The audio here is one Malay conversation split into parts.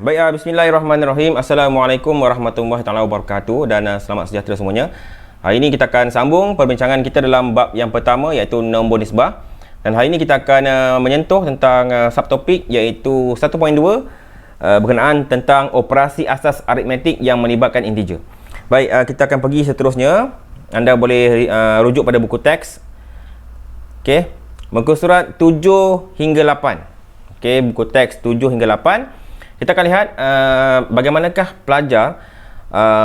Baik, bismillahirrahmanirrahim. Assalamualaikum warahmatullahi taala wabarakatuh dan selamat sejahtera semuanya. Hari ini kita akan sambung perbincangan kita dalam bab yang pertama iaitu nombor nisbah. Dan hari ini kita akan menyentuh tentang subtopik iaitu 1.2 berkenaan tentang operasi asas aritmetik yang melibatkan integer. Baik, kita akan pergi seterusnya. Anda boleh rujuk pada buku teks. Okey, muka surat 7 hingga 8. Okey, buku teks 7 hingga 8. Kita akan lihat bagaimanakah pelajar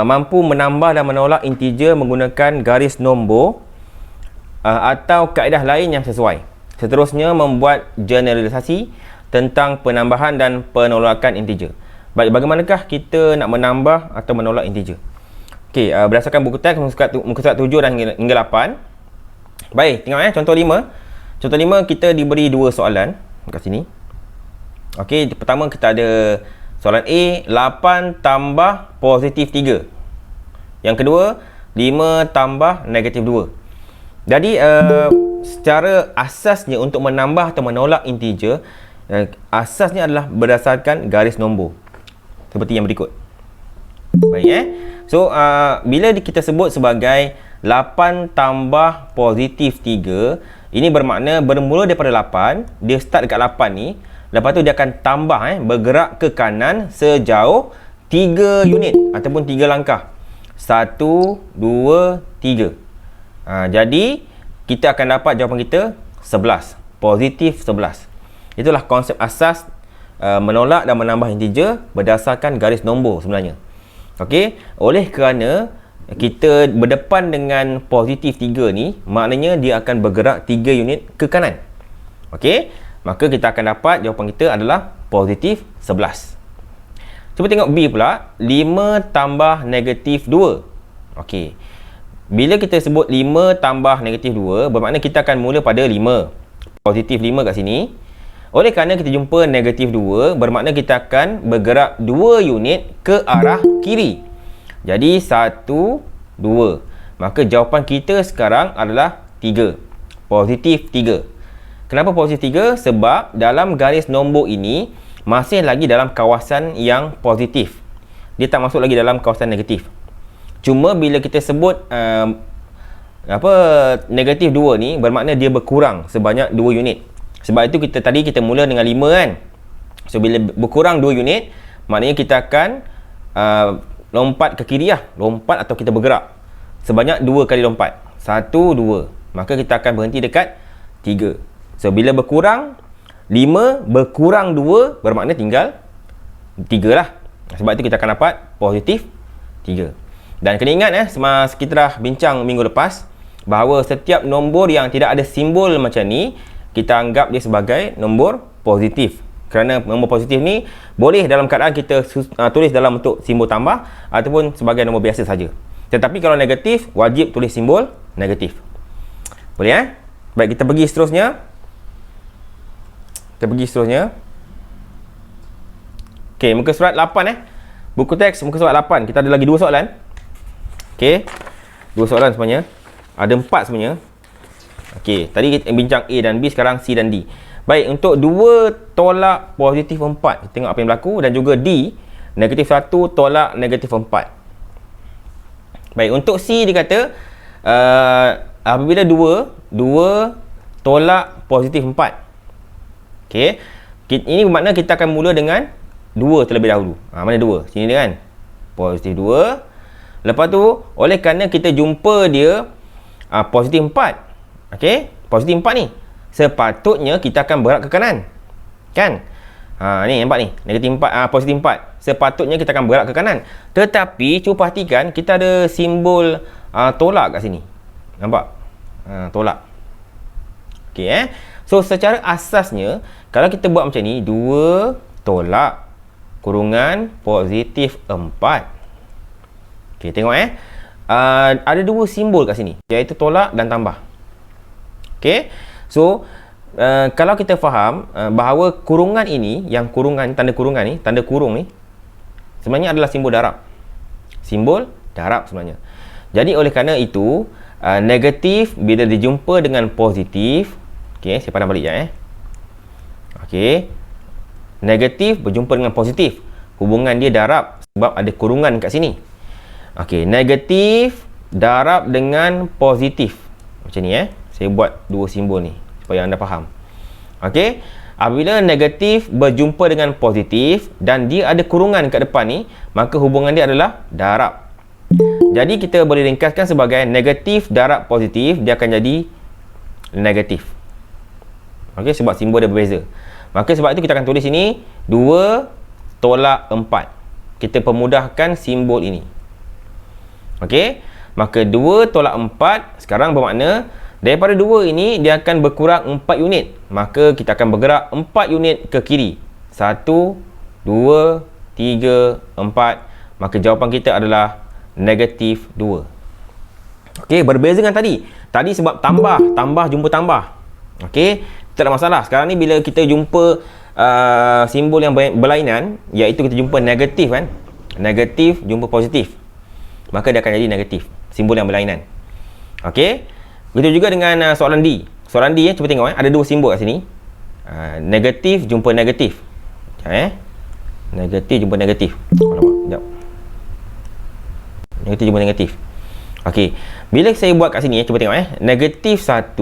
mampu menambah dan menolak integer menggunakan garis nombor atau kaedah lain yang sesuai. Seterusnya, membuat generalisasi tentang penambahan dan penolakan integer. Baik, bagaimanakah kita nak menambah atau menolak integer? Okey, berdasarkan buku teks muka surat 7 dan hingga 8. Baik, tengok contoh 5. Contoh 5 kita diberi dua soalan kat sini. Okey, pertama kita ada soalan A, 8 tambah positif 3. Yang kedua, 5 tambah negatif 2. Jadi, secara asasnya untuk menambah atau menolak integer, asasnya adalah berdasarkan garis nombor. Seperti yang berikut. Baik, So, bila kita sebut sebagai 8 tambah positif 3, ini bermakna bermula daripada 8, dia start dekat 8 ni. Lepas tu dia akan tambah bergerak ke kanan sejauh 3 unit ataupun 3 langkah. 1, 2, 3. Jadi kita akan dapat jawapan kita 11. Positif 11. Itulah konsep asas menolak dan menambah integer berdasarkan garis nombor sebenarnya. Okey, oleh kerana kita berdepan dengan positif 3 ni, maknanya dia akan bergerak 3 unit ke kanan. Okey, maka kita akan dapat jawapan kita adalah positif 11. Cuba tengok B pula. 5 tambah negatif 2. Okey, bila kita sebut 5 tambah negatif 2, bermakna kita akan mula pada 5. Positif 5 kat sini. Oleh kerana kita jumpa negatif 2, bermakna kita akan bergerak 2 unit ke arah kiri. Jadi 1, 2. Maka jawapan kita sekarang adalah 3. Positif 3. Kenapa positif 3? Sebab dalam garis nombor ini masih lagi dalam kawasan yang positif. Dia tak masuk lagi dalam kawasan negatif. Cuma bila kita sebut negatif 2 ni, bermakna dia berkurang sebanyak 2 unit. Sebab itu kita mula dengan 5 kan. So bila berkurang 2 unit, maknanya kita akan lompat ke kiri lah. Lompat atau kita bergerak sebanyak 2 kali lompat. 1, 2. Maka kita akan berhenti dekat 3. So, bila berkurang 5, berkurang 2, bermakna tinggal 3 lah. Sebab itu kita akan dapat positif 3. Dan kena ingat semasa kita dah bincang minggu lepas, bahawa setiap nombor yang tidak ada simbol macam ni, kita anggap dia sebagai nombor positif. Kerana nombor positif ni boleh dalam keadaan kita tulis dalam bentuk simbol tambah ataupun sebagai nombor biasa saja. Tetapi kalau negatif, wajib tulis simbol negatif. Boleh Baik, kita pergi seterusnya. Okey, muka surat 8 buku teks muka surat 8. Kita ada lagi 2 soalan. Okey, 2 soalan sebenarnya. Ada 4 sebenarnya. Okey, tadi kita bincang A dan B, sekarang C dan D. Baik, untuk 2 tolak positif 4, kita tengok apa yang berlaku. Dan juga D, negatif 1 tolak negatif 4. Baik, untuk C dia kata apabila 2 tolak positif 4. Okey, ini bermakna kita akan mula dengan 2 terlebih dahulu. Mana 2? Sini dia kan. Positif 2. Lepas tu, oleh kerana kita jumpa dia positif 4. Okey, positif 4 ni, sepatutnya kita akan bergerak ke kanan. Kan? Ni nampak ni, negatif 4, positif 4. Sepatutnya kita akan bergerak ke kanan. Tetapi cuba perhatikan, kita ada simbol tolak kat sini. Nampak? Tolak. Okey So, secara asasnya, kalau kita buat macam ni, 2 tolak kurungan positif 4. Okey, tengok ada 2 simbol kat sini, iaitu tolak dan tambah. Okey, so kalau kita faham bahawa kurungan ini, yang kurungan, tanda kurungan ni, tanda kurung ni sebenarnya adalah simbol darab. Simbol darab sebenarnya. Jadi oleh kerana itu, negatif bila dijumpa dengan positif. Okey, saya pandang balik Okey, negatif berjumpa dengan positif. hubungan dia darab sebab ada kurungan kat sini. Okey, negatif darab dengan positif. Macam ni saya buat dua simbol ni supaya anda faham. Okey, apabila negatif berjumpa dengan positif dan dia ada kurungan kat depan ni, maka hubungan dia adalah darab. Jadi kita boleh ringkaskan sebagai negatif darab positif, dia akan jadi negatif. Okey, sebab simbol dia berbeza. Maka sebab itu kita akan tulis ini 2 tolak 4. Kita permudahkan simbol ini. Okey, maka 2 tolak 4 sekarang bermakna daripada 2 ini dia akan berkurang 4 unit. Maka kita akan bergerak 4 unit ke kiri. 1, 2, 3, 4. Maka jawapan kita adalah negatif 2. Okey, berbeza dengan tadi. Tadi sebab tambah jumpa tambah. Okey, tak ada masalah. Sekarang ni bila kita jumpa simbol yang berlainan, iaitu kita jumpa negatif kan. Negatif jumpa positif, maka dia akan jadi negatif. Simbol yang berlainan. Okey. Begitu juga dengan soalan D. Soalan D cuba tengok ada dua simbol kat sini. Negatif jumpa negatif. Negatif jumpa negatif. Sekejap. Negatif jumpa negatif. Okey. Bila saya buat kat sini cuba tengok negatif 1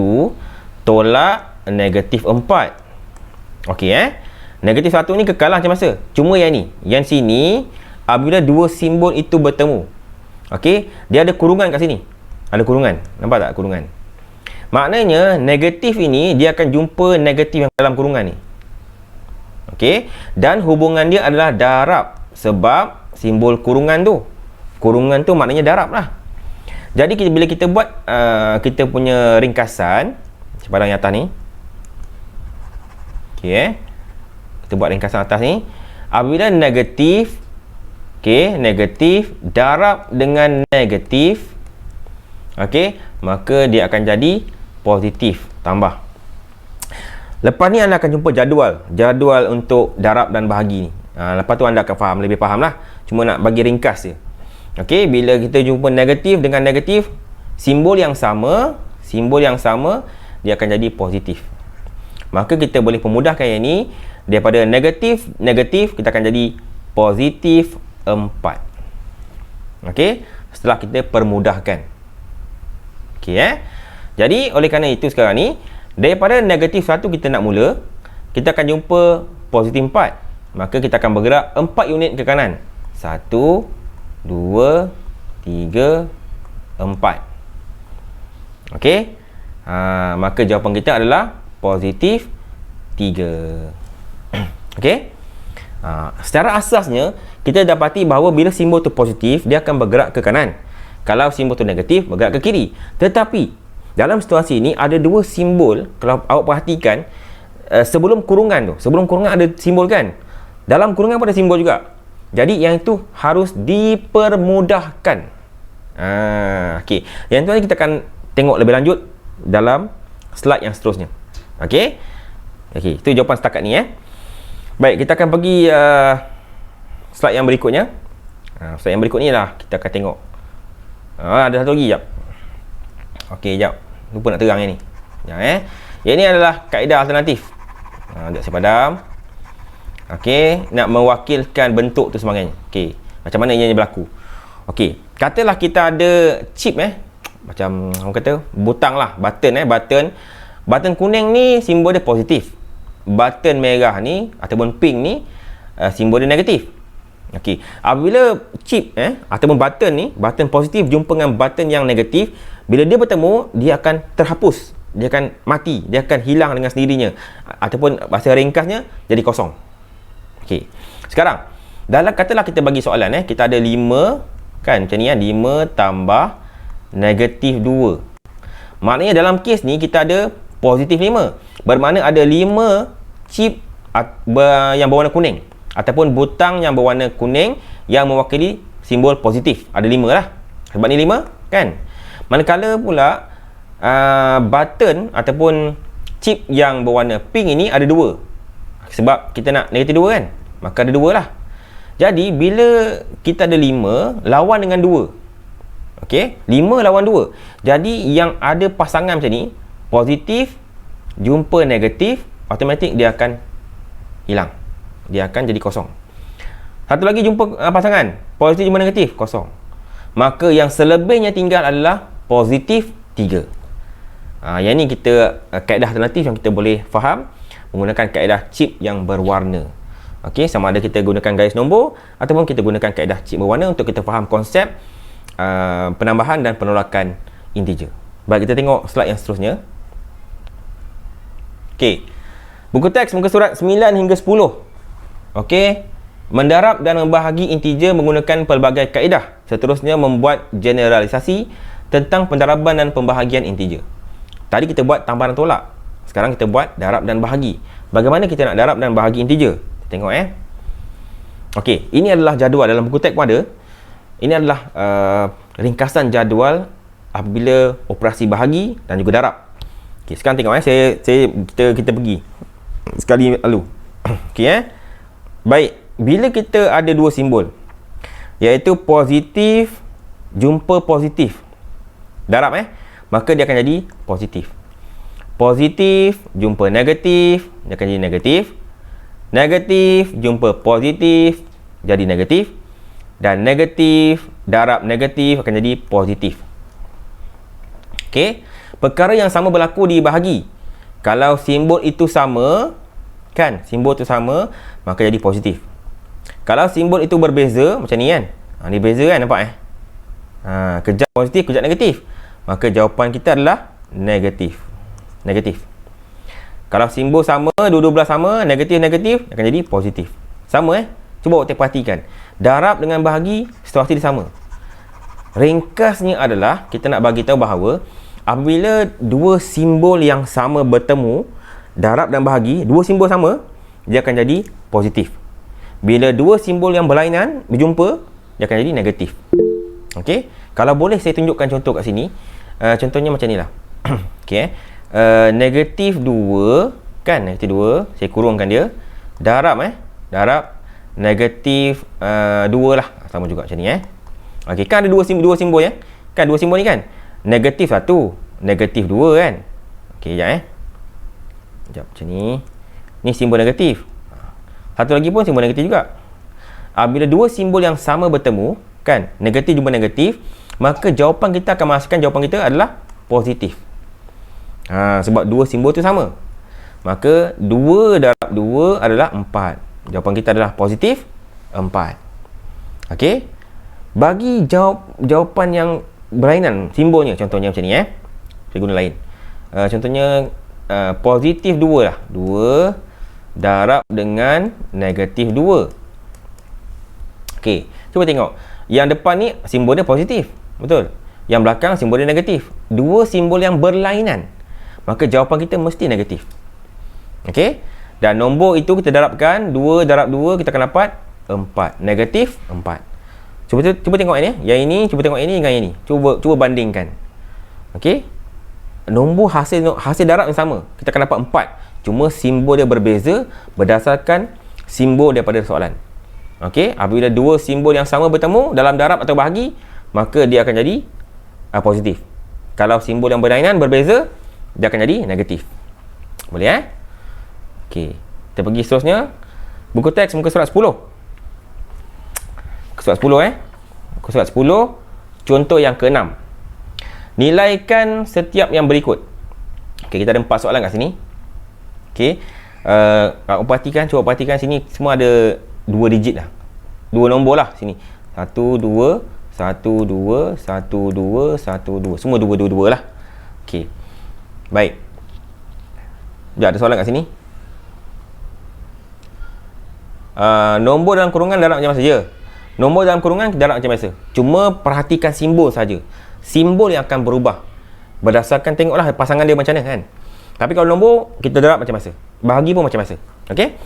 tolak negatif 4. Okey negatif 1 ni kekal lah macam masa. Cuma yang ni, yang sini apabila dua simbol itu bertemu. Okey, dia ada kurungan kat sini. Ada kurungan. Nampak tak kurungan? Maknanya negatif ini dia akan jumpa negatif yang dalam kurungan ni. Okey, dan hubungan dia adalah darab sebab simbol kurungan tu. Kurungan tu maknanya darab lah. Jadi bila kita buat kita punya ringkasan padang yang atas ni. Okey kita buat ringkasan atas ni. Apabila negatif, okey, negatif darab dengan negatif, okey, maka dia akan jadi positif tambah. Lepas ni anda akan jumpa jadual untuk darab dan bahagi ni. Lepas tu anda akan faham, lebih faham lah. Cuma nak bagi ringkas je. Okey, bila kita jumpa negatif dengan negatif, simbol yang sama, dia akan jadi positif. Maka kita boleh pemudahkan yang ni. Daripada negatif kita akan jadi positif 4. Okey, setelah kita permudahkan. Okey Jadi oleh kerana itu sekarang ni daripada negatif 1 kita nak mula, kita akan jumpa positif 4. Maka kita akan bergerak 4 unit ke kanan. 1, 2, 3, 4. Okey. Maka jawapan kita adalah positif 3. Okey. Secara asasnya kita dapati bahawa bila simbol tu positif, dia akan bergerak ke kanan. Kalau simbol tu negatif, bergerak ke kiri. Tetapi dalam situasi ini ada dua simbol. Kalau awak perhatikan sebelum kurungan ada simbol kan. Dalam kurungan pun ada simbol juga. Jadi yang itu harus dipermudahkan. Okey. Yang tu kita akan tengok lebih lanjut dalam slide yang seterusnya. Okey. Itu jawapan setakat ni Baik, kita akan pergi slide yang berikutnya. Slide yang berikut ni lah kita akan tengok. Ada satu lagi jap. Okey, jap. Lupa nak terang yang ni. Yang ni adalah kaedah alternatif. Sekejap saya padam. Okey, nak mewakilkan bentuk tu sebagainya. Okey, macam mana ianya berlaku. Okey, katalah kita ada chip macam orang kata butang lah, button button kuning ni simbol dia positif. Button merah ni ataupun pink ni simbol dia negatif. Okey, apabila chip ataupun button ni, button positif jumpa dengan button yang negatif, bila dia bertemu dia akan terhapus, dia akan mati, dia akan hilang dengan sendirinya, ataupun bahasa ringkasnya jadi kosong. Okey, sekarang dalam katalah kita bagi soalan kita ada 5 kan, macam ni 5 tambah negatif 2. Maknanya dalam kes ni kita ada positif 5. Bermakna ada 5 chip yang berwarna kuning ataupun butang yang berwarna kuning yang mewakili simbol positif. Ada 5 lah. Sebab ni 5 kan. Manakala pula button ataupun chip yang berwarna pink ini ada 2. Sebab kita nak negatif 2 kan. Maka ada 2 lah. Jadi bila kita ada 5 lawan dengan 2. Okey, 5 lawan 2. Jadi yang ada pasangan macam ni, positif jumpa negatif, automatik dia akan hilang. Dia akan jadi kosong. Satu lagi jumpa pasangan, positif jumpa negatif, kosong. Maka yang selebihnya tinggal adalah positif 3. Yang ni kita kaedah alternatif yang kita boleh faham menggunakan kaedah chip yang berwarna. Okey, sama ada kita gunakan garis nombor ataupun kita gunakan kaedah chip berwarna untuk kita faham konsep penambahan dan penolakan integer. Baik, kita tengok slide yang seterusnya. Okey. Buku teks muka surat 9 hingga 10. Okey. Mendarab dan membahagi integer menggunakan pelbagai kaedah. Seterusnya membuat generalisasi tentang pendaraban dan pembahagian integer. Tadi kita buat tambahan dan tolak. Sekarang kita buat darab dan bahagi. Bagaimana kita nak darab dan bahagi integer? Tengok Okey, ini adalah jadual dalam buku teks pun ada. Ini adalah ringkasan jadual apabila operasi bahagi dan juga darab. Okey, sekarang tengok kita pergi sekali lalu. Okey Baik, bila kita ada dua simbol iaitu positif jumpa positif darab maka dia akan jadi positif. Positif jumpa negatif, dia akan jadi negatif. Negatif jumpa positif jadi negatif. Dan negatif darab negatif akan jadi positif. Okey, perkara yang sama berlaku di bahagi. Kalau simbol itu sama, kan, simbol itu sama, maka jadi positif. Kalau simbol itu berbeza macam ni kan, ni beza kan, nampak kejap positif, kejap negatif, maka jawapan kita adalah negatif. Negatif. Kalau simbol sama, dua-dua belah sama, negatif-negatif, akan jadi positif. Sama Cuba awak perhatikan. Darab dengan bahagi situasi dia sama. Ringkasnya adalah kita nak bagi tahu bahawa apabila dua simbol yang sama bertemu, darab dan bahagi, dua simbol sama, dia akan jadi positif. Bila dua simbol yang berlainan berjumpa, dia akan jadi negatif. Okey, kalau boleh saya tunjukkan contoh kat sini. Contohnya macam inilah. Okey, negatif 2 kan, negatif 2, saya kurungkan dia. Darab darab negatif 2 lah, sama juga macam ni Okey, kan ada dua simbol kan, dua simbol ni kan, negatif 1, negatif 2 kan. Okey, sekejap macam ni. Ni simbol negatif. Satu lagi pun simbol negatif juga. Bila dua simbol yang sama bertemu kan, negatif jumpa negatif, maka jawapan kita akan masukkan jawapan kita adalah positif. Sebab dua simbol tu sama, maka 2 darab 2 adalah 4. Jawapan kita adalah positif 4. Okey, bagi jawapan yang berlainan simbolnya, contohnya macam ni saya guna lain. Contohnya positif 2 lah, 2 darab dengan negatif 2. Okey, cuba tengok. Yang depan ni simbol dia positif, betul? Yang belakang simbol dia negatif. Dua simbol yang berlainan, maka jawapan kita mesti negatif. Okey, dan nombor itu kita darabkan, 2 darab 2 kita akan dapat 4, negatif 4. Cuba tengok ini, yang ini, cuba tengok ini dengan ini. Cuba bandingkan. Okey, nombor hasil darab yang sama, kita akan dapat 4. Cuma simbol dia berbeza berdasarkan simbol daripada soalan. Okey, apabila dua simbol yang sama bertemu dalam darab atau bahagi, maka dia akan jadi positif. Kalau simbol yang berlainan berbeza, dia akan jadi negatif. Boleh Okey, kita pergi seterusnya. Buku teks muka surat 10. Muka surat 10 Muka surat 10, contoh yang ke-6. Nilaikan setiap yang berikut. Okey, kita ada 4 soalan kat sini. Okey, cuba perhatikan sini, semua ada 2 digit lah. 2 nombor lah sini. 1 2 1 2 1 2 1 2. Semua 2 2 2 lah. Okey. Baik. Ada soalan kat sini. Nombor dalam kurungan darab macam saja. Nombor dalam kurungan darab macam biasa. Cuma perhatikan simbol saja. Simbol yang akan berubah berdasarkan, tengoklah pasangan dia macam mana kan. Tapi kalau nombor kita darab macam biasa. Bahagi pun macam biasa. Okey.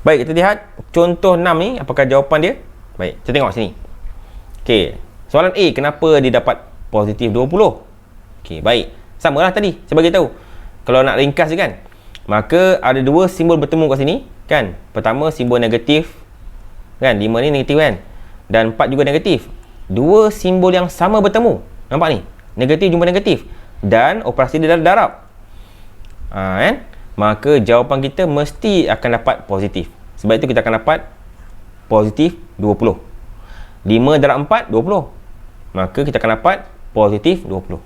Baik, kita lihat contoh 6 ni, apakah jawapan dia? Baik, kita tengok sini. Okey, soalan A, kenapa dia dapat positif 20? Okey, baik. Samalah tadi, saya bagi tahu. Kalau nak ringkas je kan, maka ada dua simbol bertemu kat sini kan. Pertama simbol negatif kan, 5 ni negatif kan, dan 4 juga negatif. Dua simbol yang sama bertemu, nampak ni, negatif jumpa negatif, dan operasi dia darab kan, maka jawapan kita mesti akan dapat positif. Sebab itu kita akan dapat positif 20. 5 darab 4, 20. Maka kita akan dapat positif 20.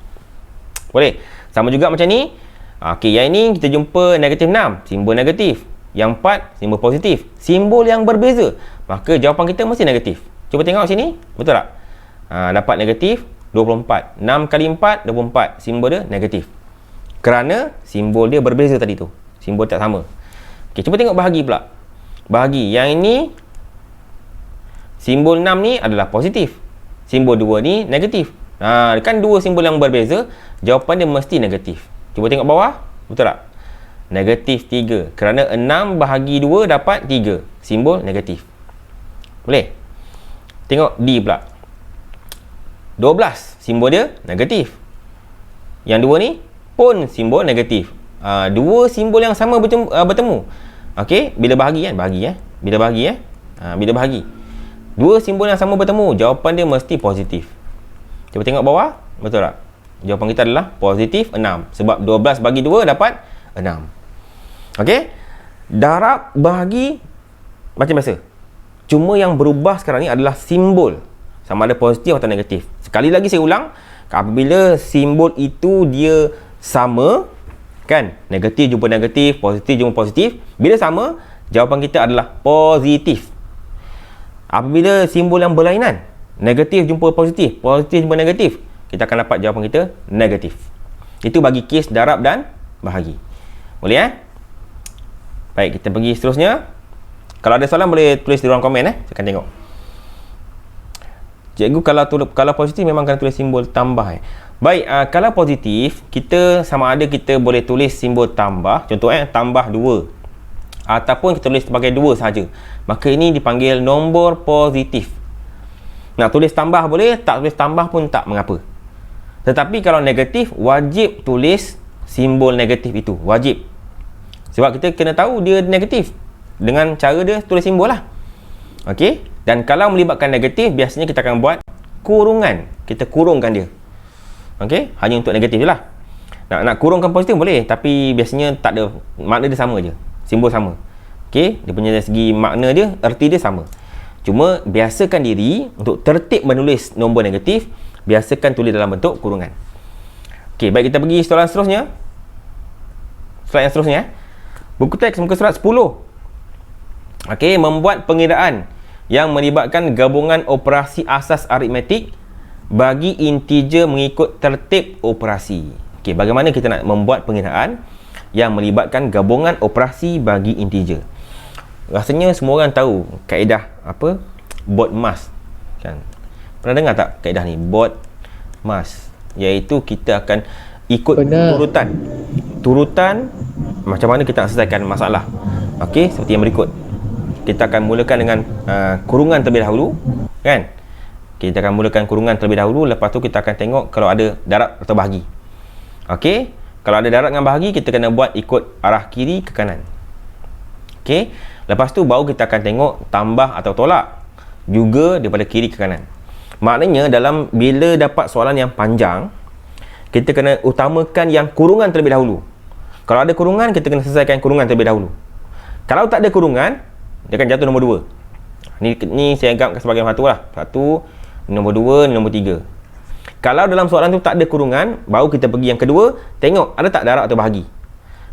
Boleh? Sama juga macam ni. Okey, yang ini kita jumpa negatif 6, simbol negatif. Yang 4, simbol positif. Simbol yang berbeza. Maka jawapan kita mesti negatif. Cuba tengok sini. Betul tak? Dapat negatif 24. 6 kali 4, 24. Simbol dia negatif. Kerana simbol dia berbeza tadi tu. Simbol tak sama. Okey, cuba tengok bahagi pula. Bahagi. Yang ini, simbol 6 ni adalah positif. Simbol 2 ni negatif. Kan dua simbol yang berbeza, jawapan dia mesti negatif. Cuba tengok bawah, betul tak? Negatif 3. Kerana 6 bahagi 2 dapat 3. Simbol negatif. Boleh? Tengok D pula. 12. Simbol dia negatif. Yang 2 ni pun simbol negatif. Dua simbol yang sama bertemu. Okey, bila bahagi kan? Bila bahagi. Dua simbol yang sama bertemu, jawapan dia mesti positif. Cuba tengok bawah, betul tak? Jawapan kita adalah positif 6. Sebab 12 bagi 2 dapat 6. Okey? Darab bahagi macam biasa. Cuma yang berubah sekarang ni adalah simbol. Sama ada positif atau negatif. Sekali lagi saya ulang, apabila simbol itu dia sama, kan? Negatif jumpa negatif, positif jumpa positif. Bila sama, jawapan kita adalah positif. Apabila simbol yang berlainan, negatif jumpa positif, positif jumpa negatif, kita akan dapat jawapan kita negatif. Itu bagi kes darab dan bahagi. Boleh Baik, kita pergi seterusnya. Kalau ada soalan boleh tulis di ruang komen Saya akan tengok. Cikgu kalau positif memang kena tulis simbol tambah Baik, kalau positif kita sama ada kita boleh tulis simbol tambah. Contoh tambah 2. Ataupun kita tulis sebagai 2 saja. Maka ini dipanggil nombor positif. Nak tulis tambah boleh, tak tulis tambah pun tak mengapa. Tetapi kalau negatif, wajib tulis simbol negatif itu. Wajib. Sebab kita kena tahu dia negatif. Dengan cara dia tulis simbol lah. Okey. Dan kalau melibatkan negatif, biasanya kita akan buat kurungan. Kita kurungkan dia. Okey. Hanya untuk negatif je lah. Nak kurungkan positif boleh. Tapi biasanya tak ada. Makna dia sama je. Simbol sama. Okey, dia punya dari segi makna dia, erti dia sama. Cuma biasakan diri untuk tertib menulis nombor negatif, biasakan tulis dalam bentuk kurungan. Okey, baik, kita pergi soalan seterusnya. Slide yang seterusnya. Buku teks muka surat 10. Okey, membuat pengiraan yang melibatkan gabungan operasi asas aritmetik bagi integer mengikut tertib operasi. Okey, bagaimana kita nak membuat pengiraan yang melibatkan gabungan operasi bagi integer? Rasanya semua orang tahu kaedah apa? BODMAS kan? Pernah dengar tak kaedah ni? BODMAS, iaitu kita akan ikut turutan macam mana kita nak selesaikan masalah. Okey, seperti yang berikut. Kita akan mulakan dengan kurungan terlebih dahulu, kan? Kita akan mulakan kurungan terlebih dahulu, lepas tu kita akan tengok kalau ada darab atau bahagi. Okey, kalau ada darab dengan bahagi, kita kena buat ikut arah kiri ke kanan. Okey, lepas tu baru kita akan tengok tambah atau tolak juga daripada kiri ke kanan. Maknanya dalam bila dapat soalan yang panjang, kita kena utamakan yang kurungan terlebih dahulu. Kalau ada kurungan, kita kena selesaikan kurungan terlebih dahulu. Kalau tak ada kurungan, dia akan jatuh nombor 2. Ni saya anggap sebagai satu lah. Satu, nombor 2, nombor 3. Kalau dalam soalan tu tak ada kurungan, baru kita pergi yang kedua, tengok ada tak darab atau bahagi.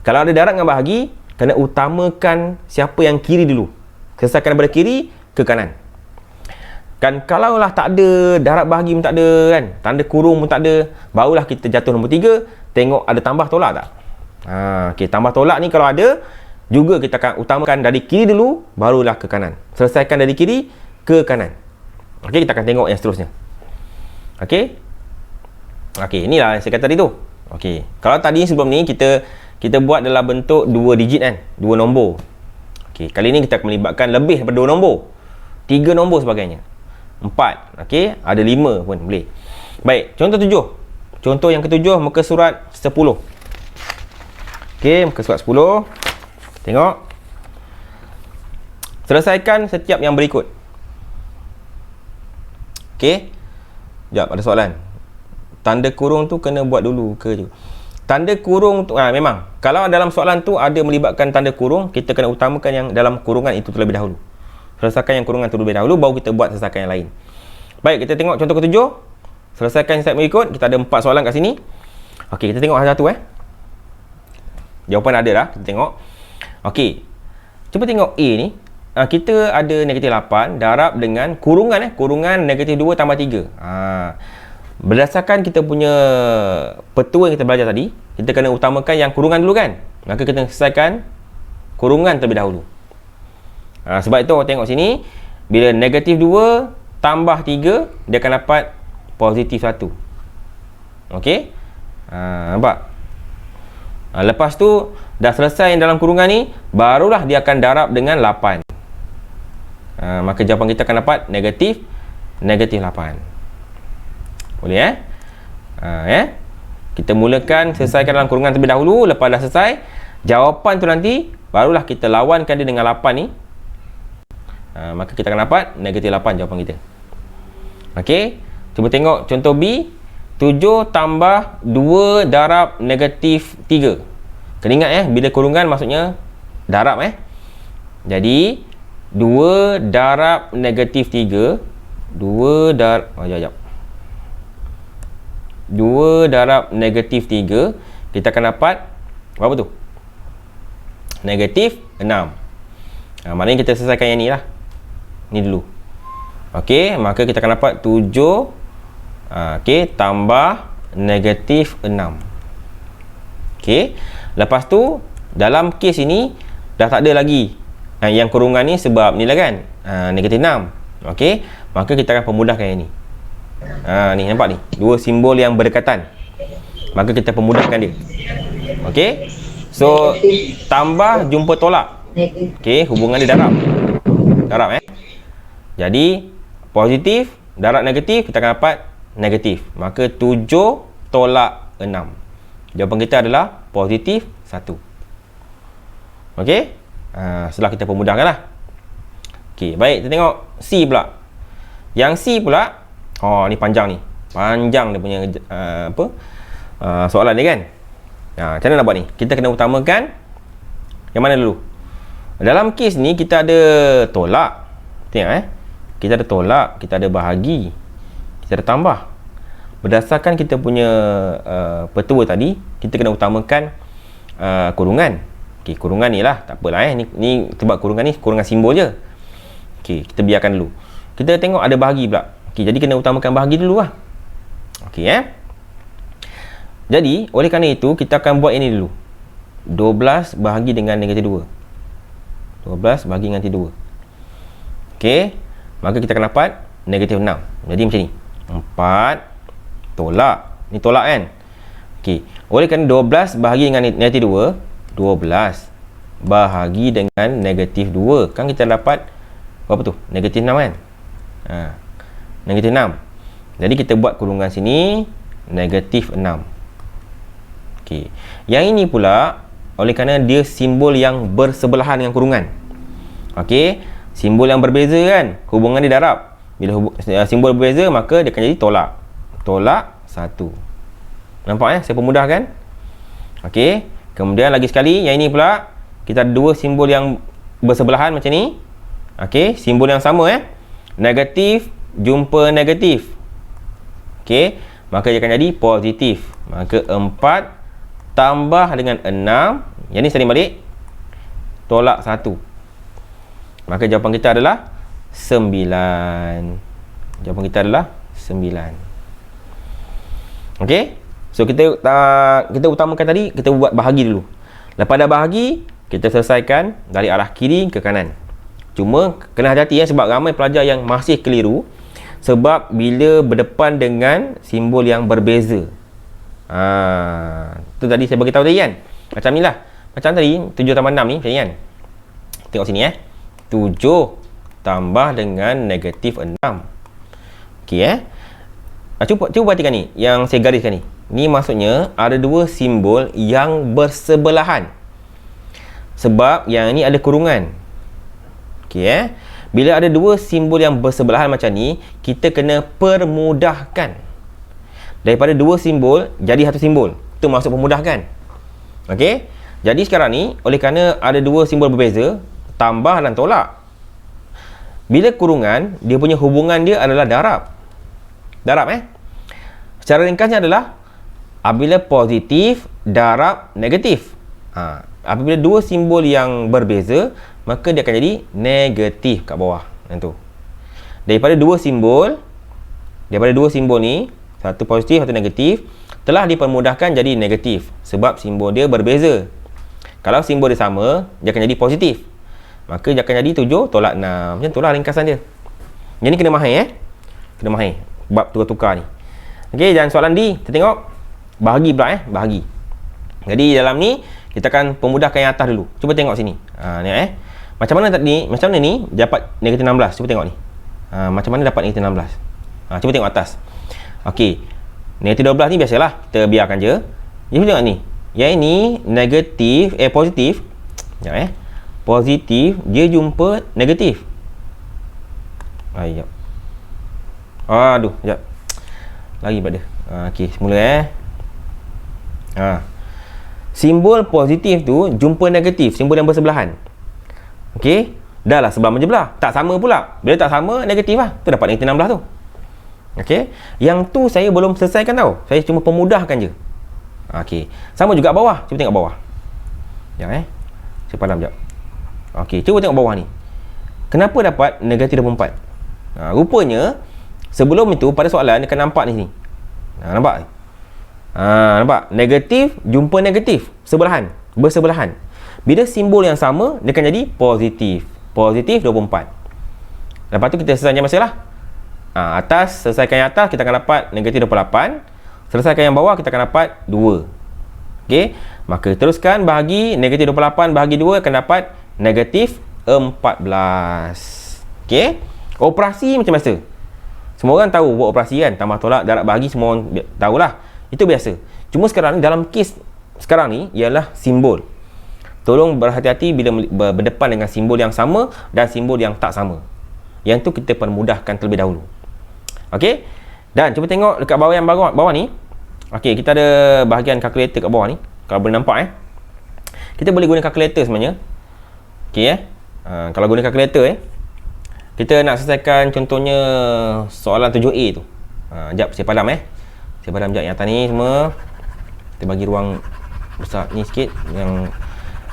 Kalau ada darab dengan bahagi, kena utamakan siapa yang kiri dulu. Selesaikan daripada kiri ke kanan. Kan kalaulah tak ada darab bahagi pun tak ada kan, tanda kurung pun tak ada, barulah kita jatuh nombor 3, tengok ada tambah tolak tak. Okey, tambah tolak ni kalau ada, juga kita akan utamakan dari kiri dulu, barulah ke kanan. Selesaikan dari kiri ke kanan. Okey, kita akan tengok yang seterusnya. Okey. Okey, inilah yang saya kata tadi tu. Okey, kalau tadi sebelum ni kita buat dalam bentuk 2 digit kan, 2 nombor. Okey, kali ni kita akan melibatkan lebih daripada 2 nombor. 3 nombor sebagainya. 4. Okey, ada 5 pun boleh. Baik, contoh 7. Contoh yang ketujuh, muka surat 10. Okey, muka surat 10. Tengok. Selesaikan setiap yang berikut. Okey. Sekejap, ada soalan. Tanda kurung tu kena buat dulu ke je? Tanda kurung tu memang kalau dalam soalan tu ada melibatkan tanda kurung, kita kena utamakan yang dalam kurungan itu terlebih dahulu. selesaikan yang kurungan terlebih dahulu, baru kita buat selesaikan yang lain. Baik, kita tengok contoh ke-7. Selesaikan step berikut. Kita ada 4 soalan kat sini. Okey, kita tengok satu jawapan ada dah, kita tengok. Okey, cuba tengok A ni. Kita ada negatif 8 darab dengan kurungan kurungan negatif 2 tambah 3. Berdasarkan kita punya petua yang kita belajar tadi, kita kena utamakan yang kurungan dulu kan. Maka kita selesaikan kurungan terlebih dahulu. Sebab itu tengok sini, bila negatif 2 tambah 3, dia akan dapat positif 1. Okey? Nampak? Lepas tu dah selesai dalam kurungan ni, barulah dia akan darab dengan 8. Maka jawapan kita akan dapat negatif 8. Boleh kita mulakan selesaikan dalam kurungan terlebih dahulu. Lepas dah selesai, jawapan tu nanti barulah kita lawankan dia dengan 8 ni. Maka kita akan dapat negatif 8 jawapan kita. Okey, cuba tengok contoh B. 7 tambah 2 darab negatif 3. Kena ingat bila kurungan maksudnya darab Jadi 2 darab negatif 3. 2 darab negatif 3. Kita akan dapat berapa tu? Negatif 6. Maknanya kita selesaikan yang ni lah. Ni dulu. Okey, maka kita akan dapat 7 tambah negatif 6. Okey, lepas tu dalam kes ini dah tak ada lagi yang kurungan ni sebab ni lah kan, negatif 6. Okey, maka kita akan pemudahkan yang ni. Ni nampak ni, dua simbol yang berdekatan, maka kita pemudahkan dia. Okey, so tambah jumpa tolak. Okey, hubungan dia darab jadi positif darab negatif, kita akan dapat negatif. Maka 7 tolak 6. Jawapan kita adalah positif 1. Okey, setelah kita pemudahkan lah. Okey, baik, kita tengok C pula. Yang C pula, ni panjang ni. Panjang dia punya soalan ni kan. Macam mana nak buat ni? Kita kena utamakan yang mana dulu? Dalam kes ni kita ada tolak. Tengok kita ada tolak, kita ada bahagi, kita ada tambah. Berdasarkan kita punya petua tadi, kita kena utamakan kurungan. Okey, kurungan ni lah, tak apalah ni sebab kurungan ni kurungan simbol je. Okey, kita biarkan dulu. Kita tengok ada bahagi pula. Okey, jadi kena utamakan bahagi dulu lah. Okey Jadi, oleh kerana itu kita akan buat ini dulu. 12 bahagi dengan negatif 2. 12 bahagi dengan negatif 2. Okey, maka kita akan dapat negatif 6. Jadi macam ni. 4 tolak. Ni tolak kan? Okey, oleh kerana 12 bahagi dengan negatif 2, 12 bahagi dengan negatif 2. Kan kita dapat berapa tu? Negatif 6 kan? Negatif 6. Jadi kita buat kurungan sini negatif 6. Okey. Yang ini pula oleh kerana dia simbol yang bersebelahan dengan kurungan. Okey, simbol yang berbeza kan? Hubungan dia darab. Bila simbol berbeza, maka dia akan jadi tolak. Tolak 1. Nampak saya pemudahkan? Okey. Kemudian lagi sekali, yang ini pula kita ada dua simbol yang bersebelahan macam ni. Okey, simbol yang sama negatif jumpa negatif. Okey, maka dia akan jadi positif. Maka 4 tambah dengan 6, yang ni saling balik, tolak 1. Maka jawapan kita adalah 9. Jawapan kita adalah 9. Okey, so kita utamakan tadi, kita buat bahagi dulu. Lepas dah bahagi, kita selesaikan dari arah kiri ke kanan. Cuma kena hati-hati sebab ramai pelajar yang masih keliru. Sebab bila berdepan dengan simbol yang berbeza. Tu tadi saya beritahu tadi kan. Macam ni lah. Macam tadi 7 tambah 6 ni macam ni kan. Tengok sini 7 tambah dengan negatif 6. Okey Cuba perhatikan ni, yang saya gariskan ni. Ni maksudnya ada dua simbol yang bersebelahan. Sebab yang ni ada kurungan. Okey Bila ada dua simbol yang bersebelahan macam ni, kita kena permudahkan. Daripada dua simbol jadi satu simbol. Itu maksud pemudahkan. Okey. Jadi sekarang ni oleh kerana ada dua simbol berbeza, tambah dan tolak. Bila kurungan, dia punya hubungan dia adalah darab. Darab Secara ringkasnya adalah apabila positif darab negatif. Apabila dua simbol yang berbeza, maka dia akan jadi negatif kat bawah. Yang tu. Daripada dua simbol ni, satu positif, satu negatif, telah dipermudahkan jadi negatif sebab simbol dia berbeza. Kalau simbol dia sama, dia akan jadi positif. Maka dia akan jadi 7 tolak 6. Macam itulah ringkasan dia. Yang ni kena mahir Kena mahir bab tukar-tukar ni. Okey, dan soalan D, kita tengok bahagi pula bahagi. Jadi dalam ni kita akan pemudahkan yang atas dulu. Cuba tengok sini. Ni Macam mana ni dapat negatif 16? Cuba tengok ni. Macam mana dapat negatif 16? Cuba tengok atas. Okey. Negatif 12 ni biasalah, kita biarkan je. Cuba tengok ni. Yang ini negatif positif. Sekejap positif dia jumpa negatif. Sekejap. Aduh, sekejap. Lagi pada. Okey, semula simbol positif tu jumpa negatif, simbol yang bersebelahan. Okey, dah lah sebelah menyebelah. Tak sama pula. Bila tak sama, negatif lah. Tu dapat negatif 16 tu. Okey, yang tu saya belum selesaikan tau. Saya cuma pemudahkan je. Okey, sama juga bawah. Cuba tengok bawah. Sekejap saya padam sekejap. Okey, cuba tengok bawah ni. Kenapa dapat negatif 24? Rupanya sebelum itu pada soalan dia akan nampak ni sini. Nampak? Nampak? Negatif jumpa negatif, sebelahan, bersebelahan. Bila simbol yang sama, dia akan jadi positif. Positif 24. Lepas tu kita selesaikan masalah. Atas, selesaikan yang atas, kita akan dapat negatif 28. Selesaikan yang bawah, kita akan dapat 2. Okey, maka teruskan bahagi negatif 28 bahagi 2 akan dapat negatif 14. Okey, operasi macam biasa. Semua orang tahu buat operasi kan, tambah tolak, darab bahagi, semua orang tahulah. Itu biasa. Cuma sekarang ni, dalam kes sekarang ni ialah simbol. Tolong berhati-hati bila berdepan dengan simbol yang sama dan simbol yang tak sama. Yang tu kita permudahkan terlebih dahulu. Okey? Dan cuba tengok dekat bawah yang bawah ni. Okey, kita ada bahagian kalkulator kat bawah ni. Kalau boleh nampak kita boleh guna kalkulator sebenarnya. Okey kalau guna kalkulator kita nak selesaikan contohnya soalan 7A tu. Jap saya padam Saya padam jap yang atas ni semua. Kita bagi ruang besar ni sikit, yang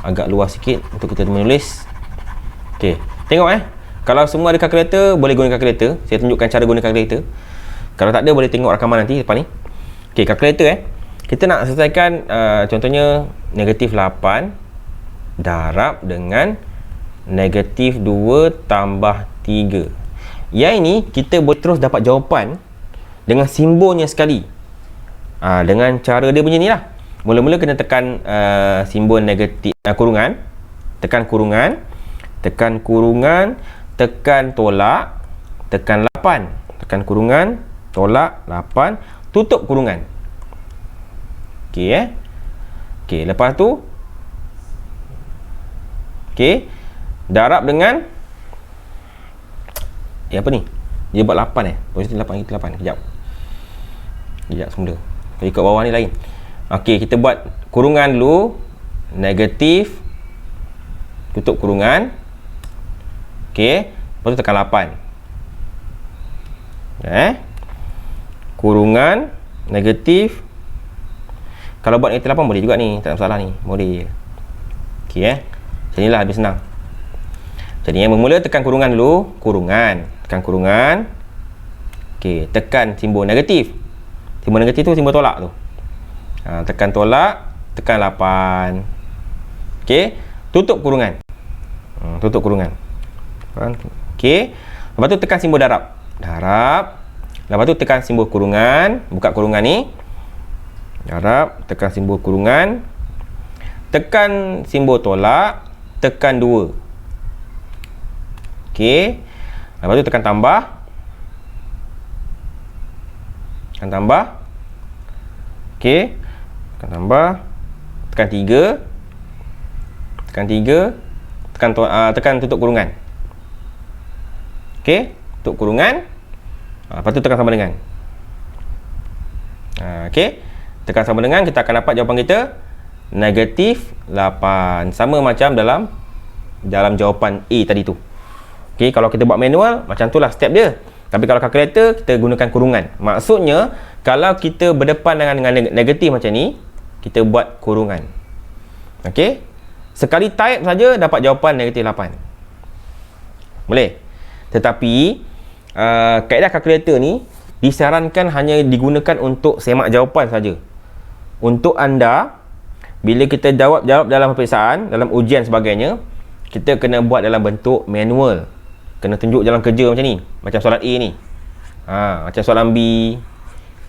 agak luas sikit untuk kita menulis. Okey, tengok kalau semua ada kalkulator, boleh guna kalkulator. Saya tunjukkan cara guna kalkulator. Kalau tak ada, boleh tengok rakaman nanti lepas ni. Okey, kalkulator kita nak selesaikan contohnya negatif 8 darab dengan negatif 2 tambah 3. Yang ini kita boleh terus dapat jawapan dengan simbolnya sekali. Dengan cara dia punya ni lah. Mula-mula kena tekan simbol negatif kurungan, tekan kurungan, tekan kurungan, tekan tolak, tekan 8, tekan kurungan, tolak 8, tutup kurungan. Okey Okey, lepas tu darab dengan apa ni? Dia buat 8 positif 8 kita 8. Kejap semula. Kalau ikut bawah ni lain. Okey, kita buat kurungan dulu. Negatif, tutup kurungan. Okey, lepas tu tekan 8. Kurungan negatif. Kalau buat negatif 8 boleh juga ni, tak ada masalah ni, boleh. Okey macam inilah, lebih senang. Jadi yang bermula tekan kurungan dulu, kurungan, tekan kurungan. Okey, tekan simbol negatif. Simbol negatif tu simbol tolak tu. Tekan tolak, tekan 8. Okey, tutup kurungan. Tutup kurungan. Okey, lepas tu tekan simbol darab. Darab. Lepas tu tekan simbol kurungan, buka kurungan ni. Darab, tekan simbol kurungan, tekan simbol tolak, tekan 2. Okey. Lepas tu tekan tambah. Tekan tambah. Okey. Tekan tambah. Tekan 3. Tekan 3. Tekan tutup kurungan. Okey, tutup kurungan. Lepas tu tekan sama dengan. Okey. Tekan sama dengan, kita akan dapat jawapan kita negatif 8. Sama macam dalam jawapan A tadi tu. Okey, kalau kita buat manual, macam itulah step dia. Tapi kalau kalkulator, kita gunakan kurungan. Maksudnya, kalau kita berdepan dengan negatif macam ni, kita buat kurungan. Okey? Sekali type saja dapat jawapan negatif 8. Boleh? Tetapi, kaedah kalkulator ni disarankan hanya digunakan untuk semak jawapan saja. Untuk anda, bila kita jawab dalam peperiksaan, dalam ujian sebagainya, kita kena buat dalam bentuk manual. Kena tunjuk jalan kerja macam ni. Macam soalan A ni. Macam soalan B.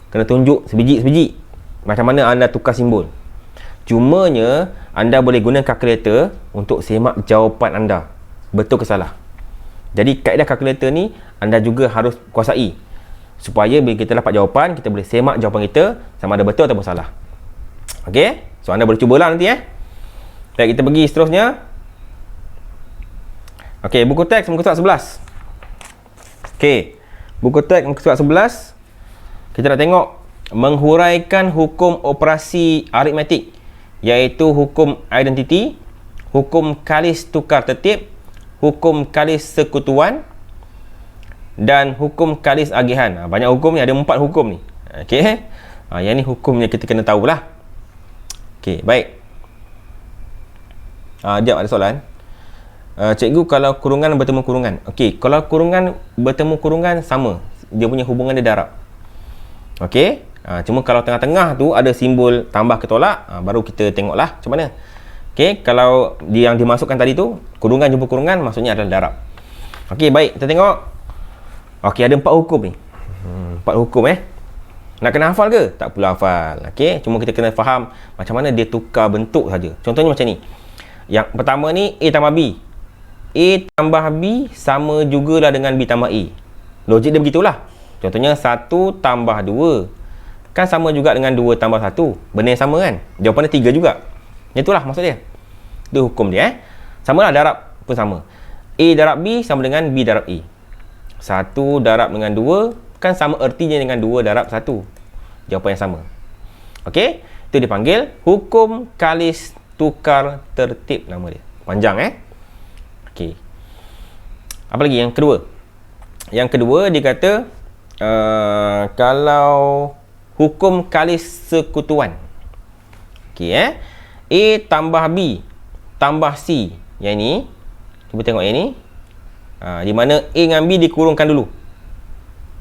Kena tunjuk sebiji-sebiji macam mana anda tukar simbol. Cumanya, anda boleh guna kalkulator untuk semak jawapan anda. Betul ke salah. Jadi, kaedah kalkulator ni, anda juga harus kuasai. Supaya bila kita dapat jawapan, kita boleh semak jawapan kita sama ada betul ataupun salah. Okey? So, anda boleh cubalah nanti Baik, kita pergi seterusnya. Okey, buku teks muka surat 11. Okey, buku teks muka surat 11. Kita nak tengok menghuraikan hukum operasi aritmetik, iaitu hukum identiti, hukum kalis tukar tertib, hukum kalis sekutuan dan hukum kalis agihan. Banyak hukum ni, ada 4 hukum ni. Okey. Yang ni hukumnya kita kena tahulah. Okey, baik. Jap, ada soalan. Cikgu, kalau kurungan bertemu kurungan. Okey, kalau kurungan bertemu kurungan sama. Dia punya hubungan dia darab. Okey. Cuma kalau tengah-tengah tu ada simbol tambah ke tolak, baru kita tengoklah macam mana. Okey, kalau yang dimasukkan tadi tu, kurungan jumpa kurungan, maksudnya adalah darab. Okey, baik. Kita tengok. Okey, ada 4 hukum ni. 4 hukum Nak kena hafal ke? Tak perlu hafal. Okey, cuma kita kena faham macam mana dia tukar bentuk saja. Contohnya macam ni. Yang pertama ni A tambah B. A tambah B sama jugalah dengan B tambah A. Logik dia begitulah. Contohnya 1 tambah 2 kan sama juga dengan 2 tambah 1. Benda yang sama kan? Jawapan dia 3 juga. Itulah maksud dia. Itu hukum dia Sama lah, darab pun sama. A darab B sama dengan B darab A. 1 darab dengan 2 kan sama ertinya dengan 2 darab 1. Jawapan yang sama. Okey? Itu dipanggil hukum kalis tukar tertib, nama dia. Panjang Okey. Apa lagi yang kedua? Yang kedua dia kata kalau hukum kalis sekutuan. Okey A tambah B tambah C. Yang ni cuba tengok yang ni. Di mana A dengan B dikurungkan dulu.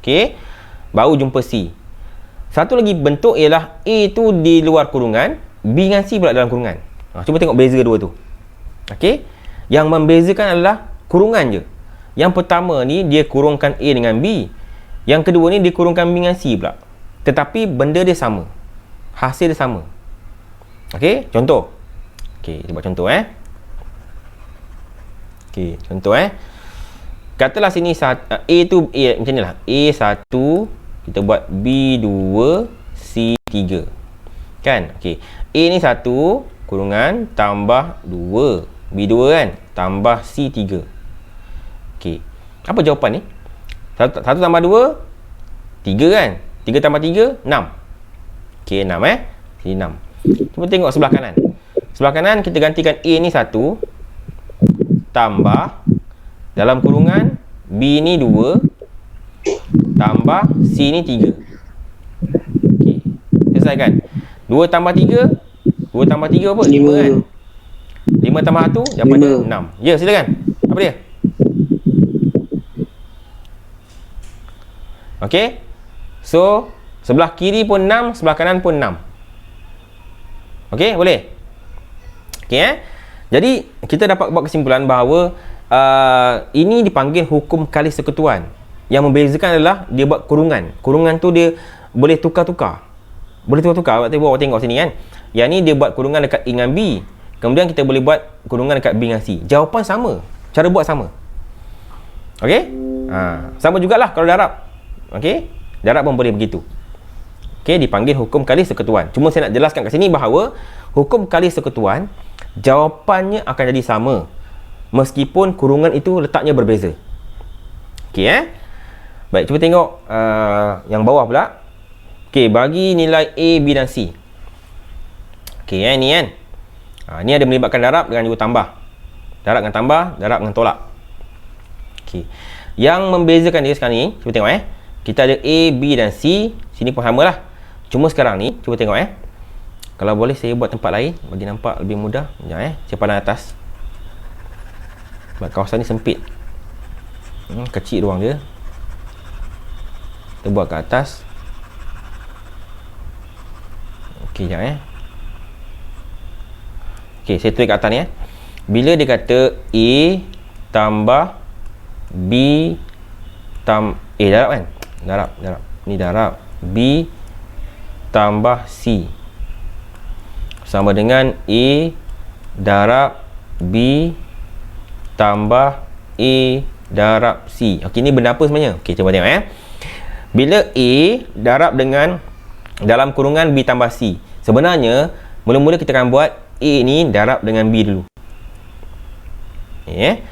Okey. Baru jumpa C. Satu lagi bentuk ialah A tu di luar kurungan, B dengan C pula dalam kurungan. Cuba tengok beza dua tu. Okey. Yang membezakan adalah kurungan je. Yang pertama ni dia kurungkan A dengan B. Yang kedua ni dia kurungkan B dengan C pula. Tetapi benda dia sama. Hasil dia sama. Okey, contoh. Okey, kita buat contoh Okey, contoh Katalah sini A tu macam ni lah. A1 kita buat B2 C3. Kan? Okey. A ni 1 kurungan tambah 2. B2 kan tambah C3. Okey. Apa jawapan ni? 1 tambah 2 3 kan? 3 tambah 3 6. Okey, 6 Sini 6. Cuba tengok sebelah kanan. Sebelah kanan kita gantikan A ni 1 tambah dalam kurungan B ni 2 tambah C ni 3. Okey. Selesai kan? 2 tambah 3 2 tambah 3 apa? 5 kan? 5 tambah 1 jawapannya 6. Ya, silakan. Apa dia? Okey. So, sebelah kiri pun 6, sebelah kanan pun 6. Okey, boleh? Okey Jadi, kita dapat buat kesimpulan bahawa ini dipanggil hukum kalis sekutuan. Yang membezakan adalah dia buat kurungan. Kurungan tu dia boleh tukar-tukar. Boleh tukar-tukar. Awak tengok sini kan. Yang ni dia buat kurungan dekat A dengan B. Kemudian kita boleh buat kurungan dekat B dengan C. Jawapan sama. Cara buat sama. Okey? Sama jugalah kalau darab. Okey? Darab pun boleh begitu. Okey, dipanggil hukum kalis sekutuan. Cuma saya nak jelaskan kat sini bahawa hukum kalis sekutuan jawapannya akan jadi sama meskipun kurungan itu letaknya berbeza. Okey Baik, cuba tengok yang bawah pula. Okey, bagi nilai A, B dan C. Okey ni kan. Ni ada melibatkan darab dengan juga tambah. Darab dengan tambah, darab dengan tolak. Okey. Yang membezakan dia sekarang ni, cuba tengok kita ada A, B dan C. Sini pun sama lah. Cuma sekarang ni, cuba tengok kalau boleh saya buat tempat lain bagi nampak lebih mudah. Sekejap saya pandang atas. Sebab kawasan ni sempit. Kecil ruang dia. Kita buat kat atas. Okey, sekejap Okey, saya tulis kat atas ni Bila dia kata A tambah B darab kan? Darab. Ni darab. B tambah C sama dengan A darab B tambah A darab C. Okey, ni benda apa sebenarnya? Okey, cuba tengok Bila A darab dengan dalam kurungan B tambah C, sebenarnya mula-mula kita akan buat A ni darab dengan B dulu. A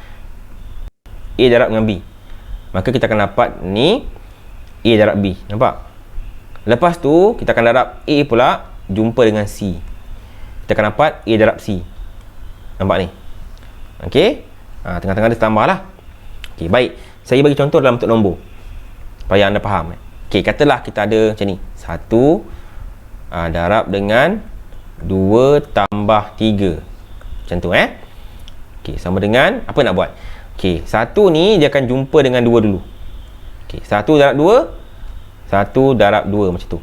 darab dengan B. Maka kita akan dapat ni A darab B. Nampak? Lepas tu kita akan darab A pula jumpa dengan C. Kita akan dapat A darab C. Nampak ni? Okey? Tengah-tengah dia tambah lah. Okey, baik. Saya bagi contoh dalam bentuk nombor supaya anda faham. Okey, katalah kita ada macam ni. 1 darab dengan 2 tambah 3. Macam tu Okey, sama dengan apa nak buat? Okey, 1 ni dia akan jumpa dengan 2 dulu. Okey, 1 darab 2, 1 darab 2 macam tu.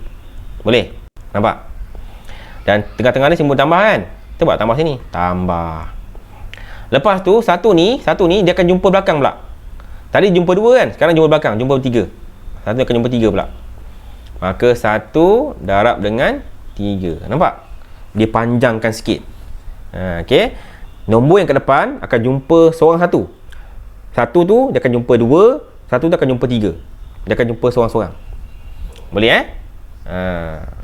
Boleh? Nampak? Dan tengah-tengah ni simbol tambah kan? Kita buat tambah sini. Tambah. Lepas tu, 1 ni dia akan jumpa belakang pula. Tadi jumpa 2 kan? Sekarang jumpa belakang, jumpa 3. 1 akan jumpa 3 pula. Maka 1 darab dengan 3. Nampak? Dia panjangkan sikit. Okey. Nombor yang ke depan akan jumpa seorang satu. 1 tu dia akan jumpa 2, 1 tu akan jumpa 3. Dia akan jumpa seorang-seorang. Boleh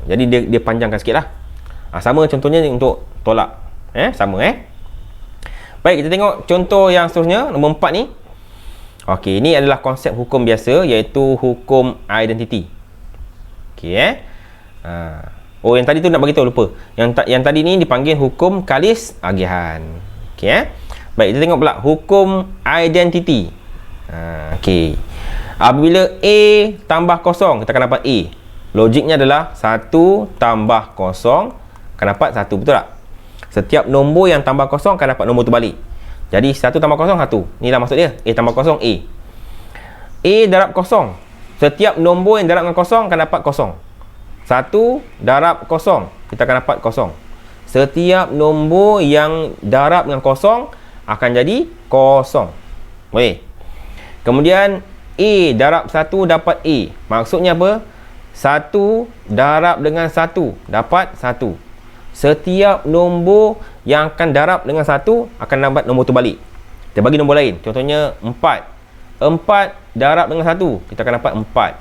jadi dia panjangkan sikit lah. Sama contohnya untuk tolak. Sama Baik, kita tengok contoh yang seterusnya, nombor 4 ni. Okey, ini adalah konsep hukum biasa, iaitu hukum identiti. Okey yang tadi tu nak bagi tahu lupa. Yang tadi ni dipanggil hukum kalis agihan. Okey Baik, kita tengok pula hukum identiti. Okey. Apabila A tambah kosong, kita akan dapat A. Logiknya adalah 1 tambah kosong akan dapat 1, betul tak? Setiap nombor yang tambah kosong akan dapat nombor tu balik. Jadi 1 tambah kosong 1. Inilah maksud dia. A tambah kosong A. A darab kosong. Setiap nombor yang darab dengan kosong akan dapat kosong. 1 darab kosong, kita akan dapat kosong. Setiap nombor yang darab dengan kosong akan jadi kosong. Boleh? Kemudian A darab 1 dapat A. Maksudnya apa? 1 darab dengan 1 dapat 1. Setiap nombor yang akan darab dengan 1 akan dapat nombor tu balik. Kita bagi nombor lain. Contohnya 4. 4 darab dengan 1, kita akan dapat 4.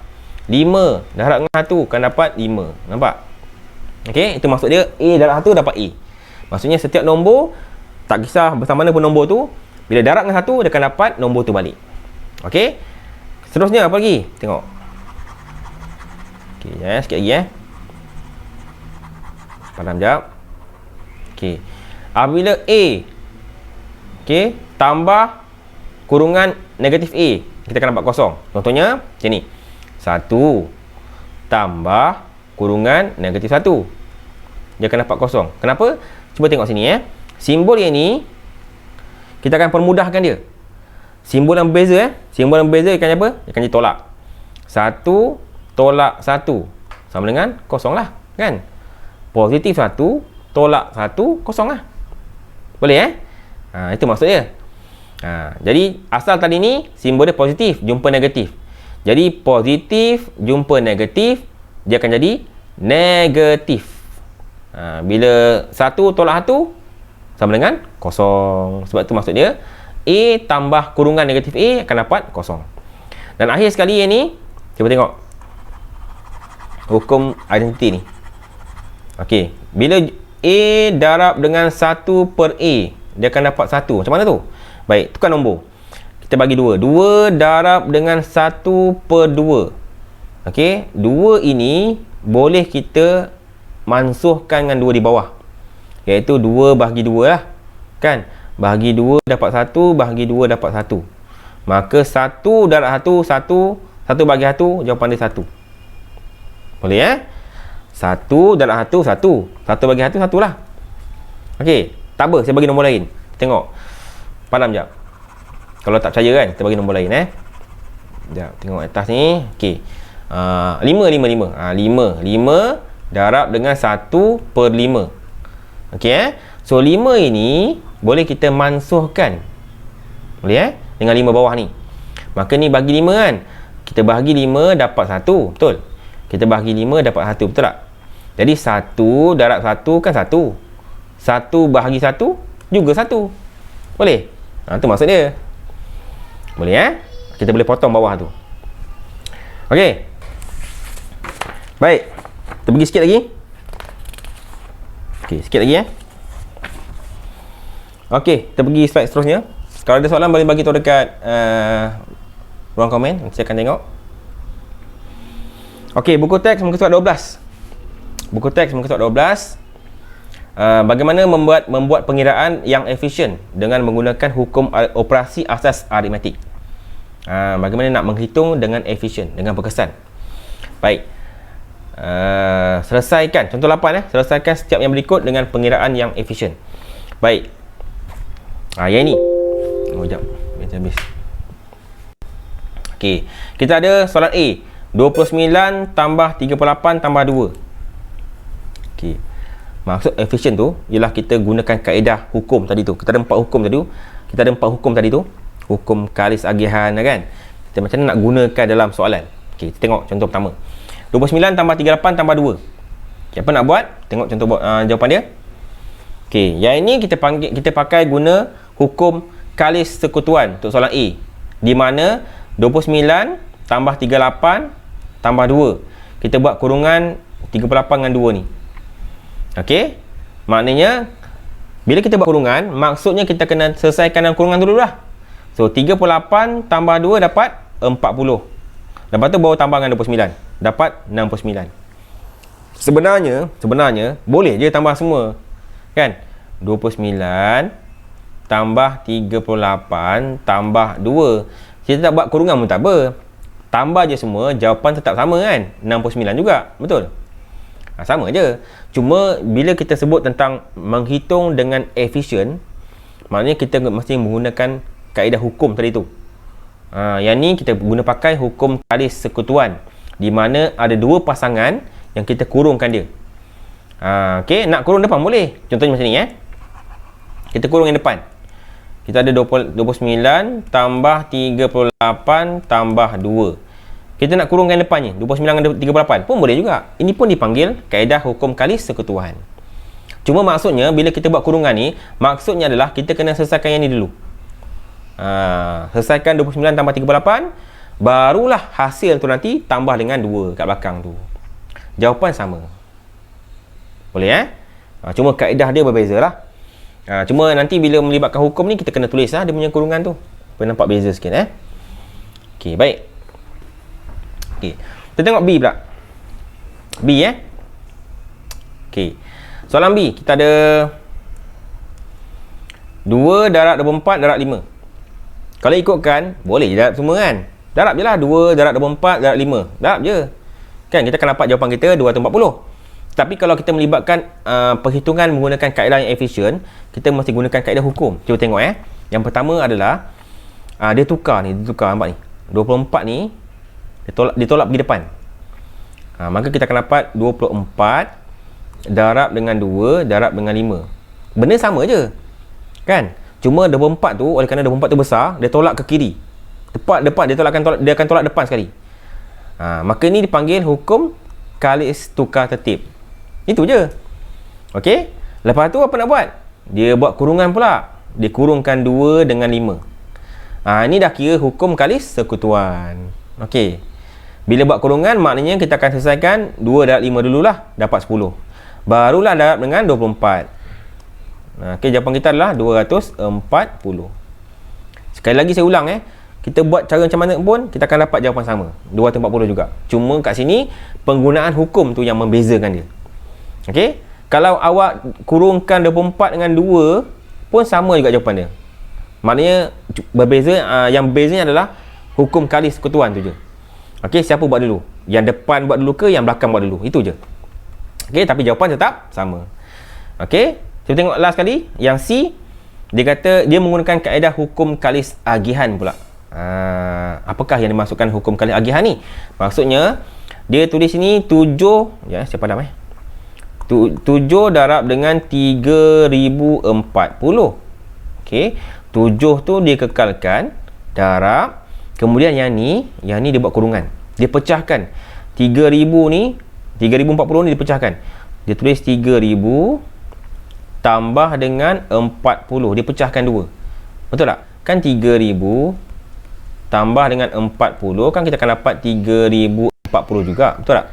5 darab dengan 1 akan dapat 5. Nampak? Okey, itu maksud dia A darab 1 dapat A. Maksudnya setiap nombor, tak kisah bersama mana pun nombor tu, bila darab dengan 1 dia akan dapat nombor tu balik. Okey. Seterusnya apa lagi? Tengok. Okey, sikit lagi Padam jap. Okey. Apabila A tambah kurungan negatif A, kita akan dapat kosong. Contohnya macam ni. 1 tambah kurungan negatif 1. Dia akan dapat kosong. Kenapa? Cuba tengok sini Simbol yang ni kita akan permudahkan dia. Simbol yang berbeza simbol yang berbeza akan apa? Dia akan jadi tolak. 1 tolak 1 sama dengan kosong lah, kan? Positif 1 tolak 1 kosong lah. Boleh itu maksud dia. Jadi asal tadi ni simbol dia positif jumpa negatif. Jadi positif jumpa negatif, dia akan jadi negatif. Bila 1 tolak 1 sama dengan kosong. Sebab itu maksud dia A tambah kurungan negatif A akan dapat kosong. Dan akhir sekali yang ni, cuba tengok hukum identiti ni. Okey, bila A darab dengan 1 per A, dia akan dapat 1. Macam mana tu? Baik, tukar nombor. Kita bagi 2. 2 darab dengan 1 per 2. Okey, 2 ini boleh kita mansuhkan dengan 2 di bawah. Iaitu 2 bahagi 2 lah. Kan? Bahagi 2 dapat 1, bahagi 2 dapat 1. Maka 1 darab 1, 1 bagi 1, jawapan dia 1. Boleh 1 darab 1, 1. 1 bagi 1, 1 lah. Okey, tak apa, saya bagi nombor lain. Tengok. Padam jap. Kalau tak percaya kan, kita bagi nombor lain Sekejap, tengok atas ni. Okey. 5, 5. 5 darab dengan 1/5. Okey So 5 ini boleh kita mansuhkan. Boleh dengan 5 bawah ni. Maka ni bagi 5 kan. Kita bahagi 5 dapat 1. Betul? Kita bahagi 5 dapat 1. Betul tak? Jadi 1 darab 1 kan 1. 1 bahagi 1 juga 1. Boleh? Itu maksud dia. Boleh Kita boleh potong bawah tu. Okey. Baik. Kita pergi sikit lagi. Okey, sikit lagi Okey, kita pergi slide seterusnya. Kalau ada soalan boleh bagi tahu dekat ruang komen. Saya akan tengok. Okey, buku teks muka surat 12. Buku teks muka surat 12. Bagaimana membuat pengiraan yang efisien dengan menggunakan hukum operasi asas aritmetik. Bagaimana nak menghitung dengan efisien, dengan berkesan. Baik. Selesaikan contoh 8 selesaikan setiap yang berikut dengan pengiraan yang efisien. Baik. Yang ini. Sekejap. Biar habis. Okey. Kita ada soalan A. 29 tambah 38 tambah 2. Okey. Maksud efisien tu ialah kita gunakan kaedah hukum tadi tu. Kita ada 4 hukum tadi tu. Hukum kalis agihan kan. Kita macam mana nak gunakan dalam soalan. Okey, kita tengok contoh pertama. 29 tambah 38 tambah 2. Okay, apa nak buat? Tengok contoh jawapan dia. Okey, yang ini kita pakai guna hukum kalis sekutuan untuk soalan A. Di mana 29 tambah 38 tambah 2. Kita buat kurungan 38 dengan 2 ni. Okey. Maknanya bila kita buat kurungan, maksudnya kita kena selesaikan dalam kurungan dulu lah. So 38 tambah 2 dapat 40. Lepas tu baru tambah dengan 29. Dapat 69. Sebenarnya boleh je tambah semua. Kan? 29 tambah 38 tambah 2. Kita tak buat kurungan pun tak apa. Tambah je semua, jawapan tetap sama kan? 69 juga. Betul? Sama je. Cuma bila kita sebut tentang menghitung dengan efisien, maknanya kita mesti menggunakan kaedah hukum tadi tu. Yang ni kita guna pakai hukum kalis sekutuan, di mana ada dua pasangan yang kita kurungkan dia. Okey, nak kurung depan boleh. Contohnya macam ni Kita kurung yang depan. Kita ada 29 tambah 38 tambah 2. Kita nak kurungkan depannya 29 dengan 38 pun boleh juga. Ini pun dipanggil kaedah hukum kalis sekutuan. Cuma maksudnya bila kita buat kurungan ni, maksudnya adalah kita kena selesaikan yang ni dulu. Selesaikan 29 tambah 38, barulah hasil tu nanti tambah dengan 2 kat belakang tu. Jawapan sama. Boleh cuma kaedah dia berbeza lah. Cuma nanti bila melibatkan hukum ni, kita kena tulis dia punya kurungan tu. Boleh nampak beza sikit Okey, baik. Okey, kita tengok B pula. B Okey, soalan B kita ada 2 darab 24 darab 5. Kalau ikutkan, boleh je darab semua kan. Darab je lah 2 darab 24 darab 5. Darab je kan, kita akan dapat jawapan kita 240. Tapi kalau kita melibatkan perhitungan menggunakan kaedah yang efisien, kita mesti gunakan kaedah hukum. Cuba tengok Yang pertama adalah dia tukar nampak ni. 24 ni ditolak pergi depan. Maka kita akan dapat 24 darab dengan 2 darab dengan 5. Benda sama je kan. Cuma 24 tu, oleh kerana 24 tu besar, dia tolak ke kiri. Tepat depan dia akan tolak depan sekali. Maka ni dipanggil hukum kalis tukar tertib. Itu je. Okey. Lepas tu apa nak buat? Dia buat kurungan pula. Dia kurungkan 2 dengan 5. Ni dah kira hukum kalis sekutuan. Okey. Bila buat kurungan, maknanya kita akan selesaikan 2 darab 5 dululah, dapat 10. Barulah darab dengan 24. Okey, jawapan kita adalah 240. Sekali lagi saya ulang kita buat cara macam mana pun, kita akan dapat jawapan sama, 240 juga. Cuma kat sini penggunaan hukum tu yang membezakan dia. Okey, kalau awak kurungkan 24 dengan 2 pun sama juga jawapan dia. Maknanya berbeza, yang bezanya adalah hukum kali sekutuan tu je. Okey, siapa buat dulu? Yang depan buat dulu ke yang belakang buat dulu? Itu je. Okey, tapi jawapan tetap sama. Okey, kita tengok last kali. Yang C, dia kata dia menggunakan kaedah hukum kalis agihan pula. Apakah yang dimasukkan hukum kalis agihan ni? Maksudnya dia tulis sini 7, ya, saya padam 7 darab dengan 3040. Okey, 7 tu dia kekalkan darab, kemudian yang ni dia buat kurungan. Dia pecahkan 3000 ni, 3040 ni dipecahkan. Dia tulis 3000 tambah dengan 40. Dia pecahkan 2. Betul tak? Kan 3000 tambah dengan 40, kan kita akan dapat 3040 juga. Betul tak?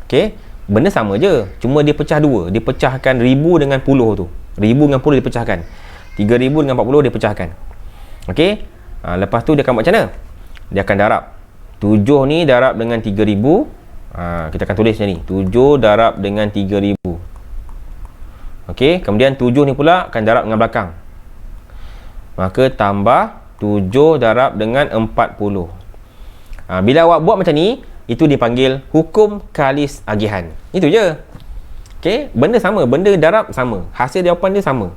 Okey, benda sama je, cuma dia pecah 2. Dia pecahkan 1000 dengan 10 tu. 1000 dengan 10 dipecahkan. 3000 dengan 40 dia pecahkan. Okey, lepas tu dia akan buat macam mana? Dia akan darab 7 ni darab dengan 3000. Kita akan tulis macam ni, 7 darab dengan 3000. Okey, kemudian 7 ni pula akan darab dengan belakang, maka tambah 7 darab dengan 40. Bila awak buat macam ni, itu dipanggil hukum kalis agihan. Itu je. Okey, benda sama, benda darab sama, hasil jawapan dia sama.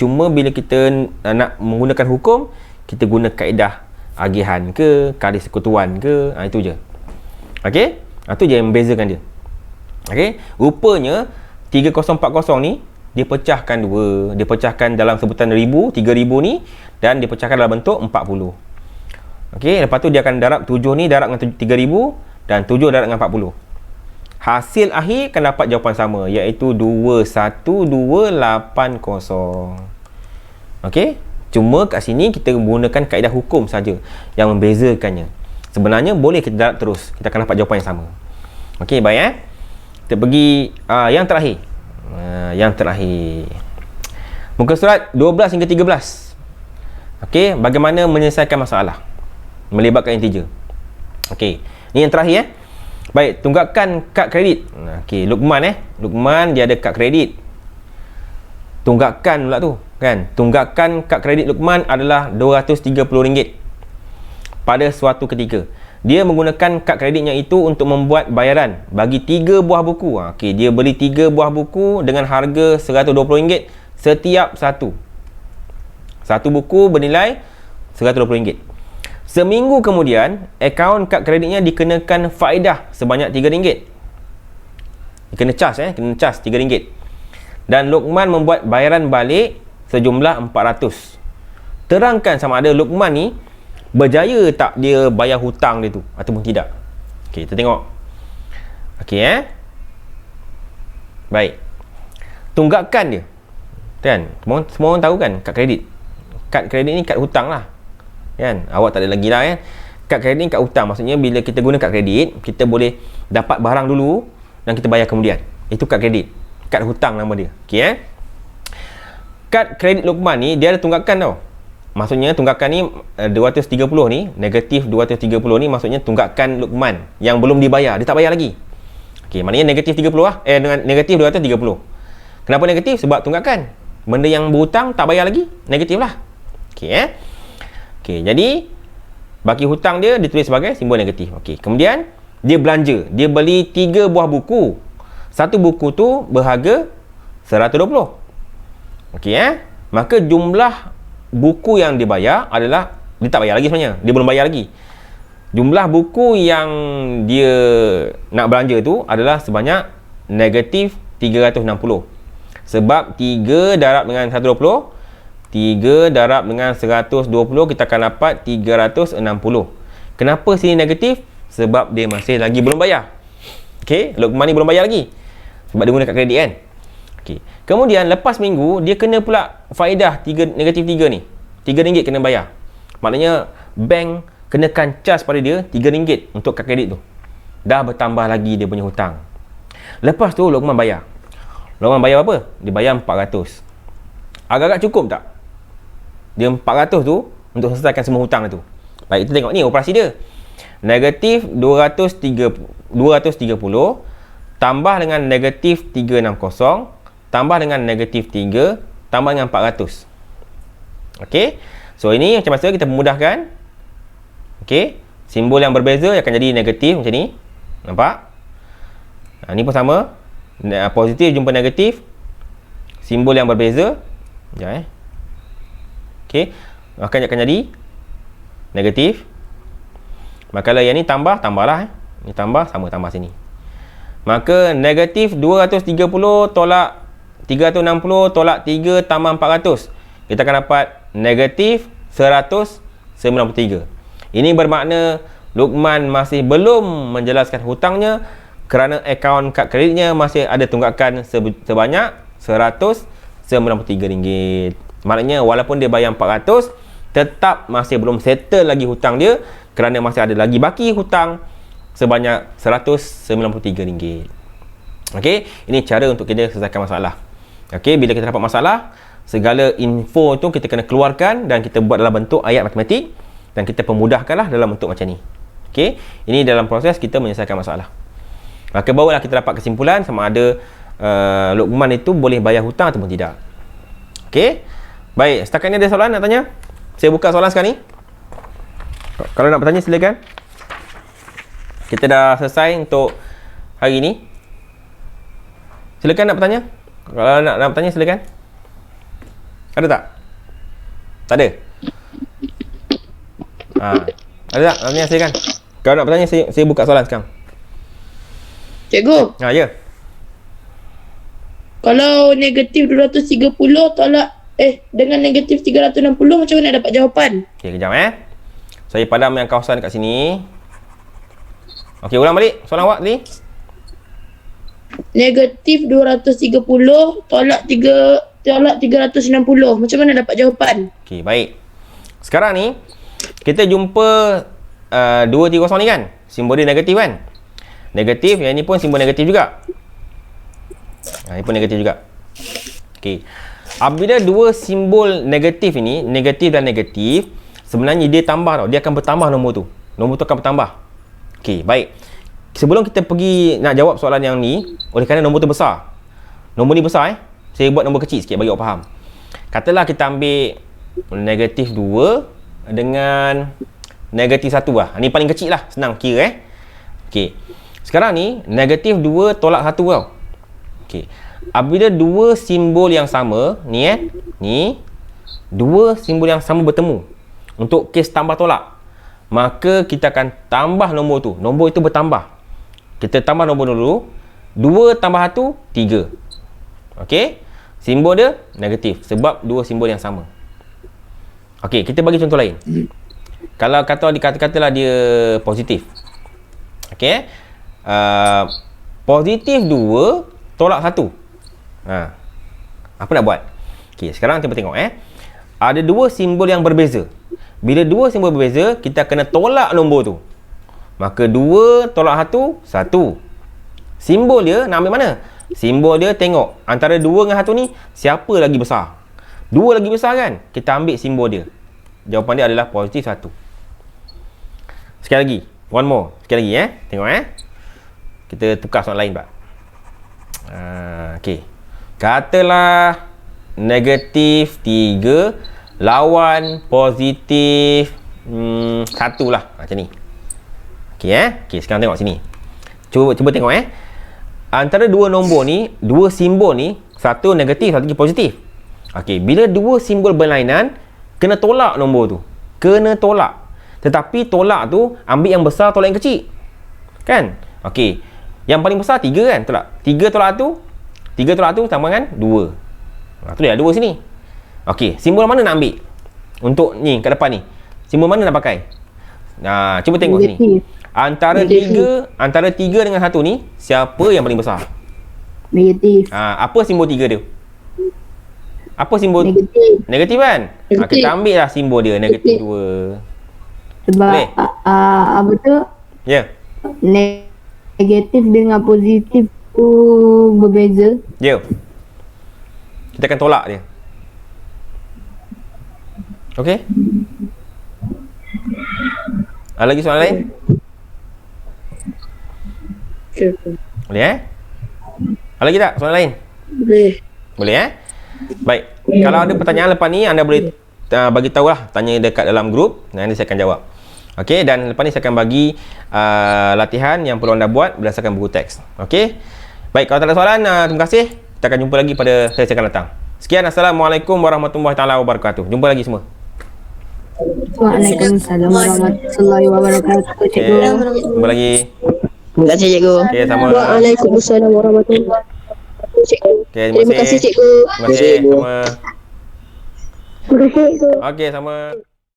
Cuma bila kita nak menggunakan hukum, kita guna kaedah agihan ke, kalis sekutuan ke, itu je. Okey, itu je yang membezakan dia. Okey, rupanya 3040 ni dia pecahkan 2, dia pecahkan dalam sebutan 1000, 3000 ni, dan dia pecahkan dalam bentuk 40. Okey, lepas tu dia akan darab 7 ni darab dengan 3000 dan 7 darab dengan 40. Hasil akhir akan dapat jawapan sama, iaitu 21280. Okey, cuma kat sini kita menggunakan kaedah hukum saja yang membezakannya. Sebenarnya boleh kita darab terus, kita akan dapat jawapan yang sama. Okey, baik kita pergi yang terakhir. Yang terakhir, muka surat 12 hingga 13. Okey, bagaimana menyelesaikan masalah melibatkan integer. Okey, ni yang terakhir. Baik, tunggakan kad kredit. Okey, Luqman dia ada kad kredit. Tunggakan pula tu, kan? Tunggakan kad kredit Luqman adalah RM230 pada suatu ketika. Dia menggunakan kad kreditnya itu untuk membuat bayaran bagi 3 buah buku. Okey, dia beli 3 buah buku dengan harga RM120 setiap satu. Satu buku bernilai RM120. Seminggu kemudian, akaun kad kreditnya dikenakan faedah sebanyak RM3. Dia kena cas, kena cas RM3. Dan Luqman membuat bayaran balik sejumlah RM400. Terangkan sama ada Luqman ni berjaya tak dia bayar hutang dia tu ataupun tidak. Okey, kita tengok. Okey, baik. Tunggakan dia, kan? Semua orang tahu kan kad kredit. Kad kredit ni kad hutang lah, kan? Awak tak ada lagi lah, kan? Kad kredit ni kad hutang. Maksudnya bila kita guna kad kredit, kita boleh dapat barang dulu dan kita bayar kemudian. Itu kad kredit. Kad hutang nama dia. Okey, kad kredit Luqman ni dia ada tunggakan tau. Maksudnya tunggakan ni 230 ni, negatif 230 ni maksudnya tunggakan Luqman yang belum dibayar, dia tak bayar lagi. Okey, maknanya negatif 30 lah. Dengan negatif 230. Kenapa negatif? Sebab tunggakan. Benda yang berhutang tak bayar lagi, negatif lah. Okey, Okey, jadi baki hutang dia ditulis sebagai simbol negatif. Okey, kemudian dia belanja, dia beli 3 buah buku. Satu buku tu berharga 120. Okey, maka jumlah buku yang dibayar adalah, dia tak bayar lagi sebenarnya, dia belum bayar lagi. Jumlah buku yang dia nak belanja tu adalah sebanyak negatif 360. Sebab 3 darab dengan 120, 3 darab dengan 120, kita akan dapat 360. Kenapa sini negatif? Sebab dia masih lagi belum bayar. Okey, Luqman ni belum bayar lagi sebab dia guna kad kredit, kan? Okey. Kemudian lepas minggu dia kena pula faedah negatif 3 ni. RM3 kena bayar. Maknanya bank kenakan cas pada dia RM3 untuk kad kredit tu. Dah bertambah lagi dia punya hutang. Lepas tu Luqman bayar. Luqman bayar apa? Dia bayar 400. Agak-agak cukup tak? Dia 400 tu untuk selesaikan semua hutang tu. Baik, kita tengok ni operasi dia. Negatif 230 tambah dengan negatif 360 tambah dengan negatif 3 tambah dengan 400. Okey, So ini macam masa kita memudahkan. Okey, simbol yang berbeza akan jadi negatif macam ni. Nampak? Ni pun sama. Positif jumpa negatif. Simbol yang berbeza. Sekejap Okey, akan jadi negatif. Maka kalau yang ni tambahlah Ni tambah, sama tambah sini. Maka negatif 230 tolak 360 tolak 3 tambah 400. Kita akan dapat negatif 193. Ini bermakna Luqman masih belum menjelaskan hutangnya kerana akaun kad kreditnya masih ada tunggakan sebanyak RM193. Maknanya walaupun dia bayar 400, tetap masih belum settle lagi hutang dia kerana masih ada lagi baki hutang sebanyak RM193. Okey, ini cara untuk kita selesaikan masalah. Okey, bila kita dapat masalah, segala info tu kita kena keluarkan dan kita buat dalam bentuk ayat matematik dan kita pemudahkanlah dalam bentuk macam ni. Okey, ini dalam proses kita menyelesaikan masalah. Maka barulah kita dapat kesimpulan sama ada Luqman itu boleh bayar hutang ataupun tidak. Okey. Baik, setakat ni ada soalan nak tanya? Saya buka soalan sekarang ni. Kalau nak bertanya silakan. Kita dah selesai untuk hari ni. Silakan nak bertanya. Kalau nak bertanya silakan. Ada tak? Tak ada? Ada tak? Nak bertanya silakan. Kalau nak bertanya saya buka soalan sekarang. Cikgu. Ya. Kalau negatif 230 tolak dengan negatif 360 macam mana dapat jawapan? Okey, kejap Saya padam yang kawasan dekat sini. Okey, ulang balik soalan awak tadi. Negatif 230 tolak 360. Macam mana dapat jawapan? Okey, baik. Sekarang ni kita jumpa 230 ni kan? Simbol dia negatif kan? Negatif, yang ni pun simbol negatif juga. Ini pun negatif juga. Okey. Apabila dua simbol negatif ini, negatif dan negatif, sebenarnya dia tambah tau. Dia akan bertambah nombor tu. Nombor tu akan bertambah. Okey, baik. Sebelum kita pergi nak jawab soalan yang ni, oleh kerana nombor tu besar. Nombor ni besar saya buat nombor kecil sikit bagi awak faham. Katalah kita ambil negatif 2 dengan negatif 1 lah. Ni paling kecil lah, senang kira Okey. Sekarang ni negatif 2 tolak 1 tau. Okey. Apabila dua simbol yang sama ni ni dua simbol yang sama bertemu untuk kes tambah tolak, maka kita akan tambah nombor tu. Nombor itu bertambah. Kita tambah nombor dulu. 2 tambah 1 3. Okey. Simbol dia negatif sebab dua simbol yang sama. Okey, kita bagi contoh lain. Kalau katalah dia positif. Okey. Positif 2 tolak 1. Apa nak buat? Okey, sekarang kita tengok ada dua simbol yang berbeza. Bila dua simbol berbeza, kita kena tolak nombor tu. Maka 2 tolak 1 1. Simbol dia nak ambil mana? Simbol dia tengok antara 2 dengan 1 ni siapa lagi besar? 2 lagi besar kan? Kita ambil simbol dia. Jawapan dia adalah positif 1. Sekali lagi, one more. Sekali lagi tengok Kita tukar soalan lain, Pak. Okey. Katalah negatif 3 lawan positif 1 lah. Macam ni. Okey Okey, sekarang tengok sini. Cuba tengok antara dua nombor ni, dua simbol ni, satu negatif, satu lagi positif. Okey, bila dua simbol berlainan, kena tolak nombor tu. Kena tolak. Tetapi tolak tu ambil yang besar, tolak yang kecil. Kan? Okey. Yang paling besar 3 kan? Tolak. 3 tolak 1. 3 tolak 1 tambah dengan 2. Tu dia 2 sini. Okey, simbol mana nak ambil? Untuk ni kat depan ni. Simbol mana nak pakai? Cuba tengok sini. Antara 3 dengan 1 ni, siapa yang paling besar? Negatif. Apa simbol 3 dia? Apa simbol? Negatif kan? Kita ambil lah simbol dia negatif 2. Sebab apa tu? Ya. Negatif dengan positif tu berbeza. Ya. Kita akan tolak dia. Okey? Ada lagi soalan lain? Boleh Ada lagi tak soalan lain? Boleh. Boleh Baik. Kalau ada pertanyaan lepas ni, anda boleh bagi tahulah, tanya dekat dalam grup, nanti saya akan jawab. Okey, dan lepas ni saya akan bagi latihan yang perlu anda buat berdasarkan buku teks. Okey. Baik, kalau tak ada soalan, terima kasih. Kita akan jumpa lagi pada sesi akan datang. Sekian, Assalamualaikum warahmatullahi taala wabarakatuh. Jumpa lagi semua. Waalaikumsalam warahmatullahi wabarakatuh, cikgu. Jumpa lagi. Terima kasih cikgu. Okey, sama. Waalaikumsalam warahmatullahi wabarakatuh, cikgu. Okey, Terima kasih cikgu. Terima kasih. Sama. Terima kasih cikgu. Okey, sama.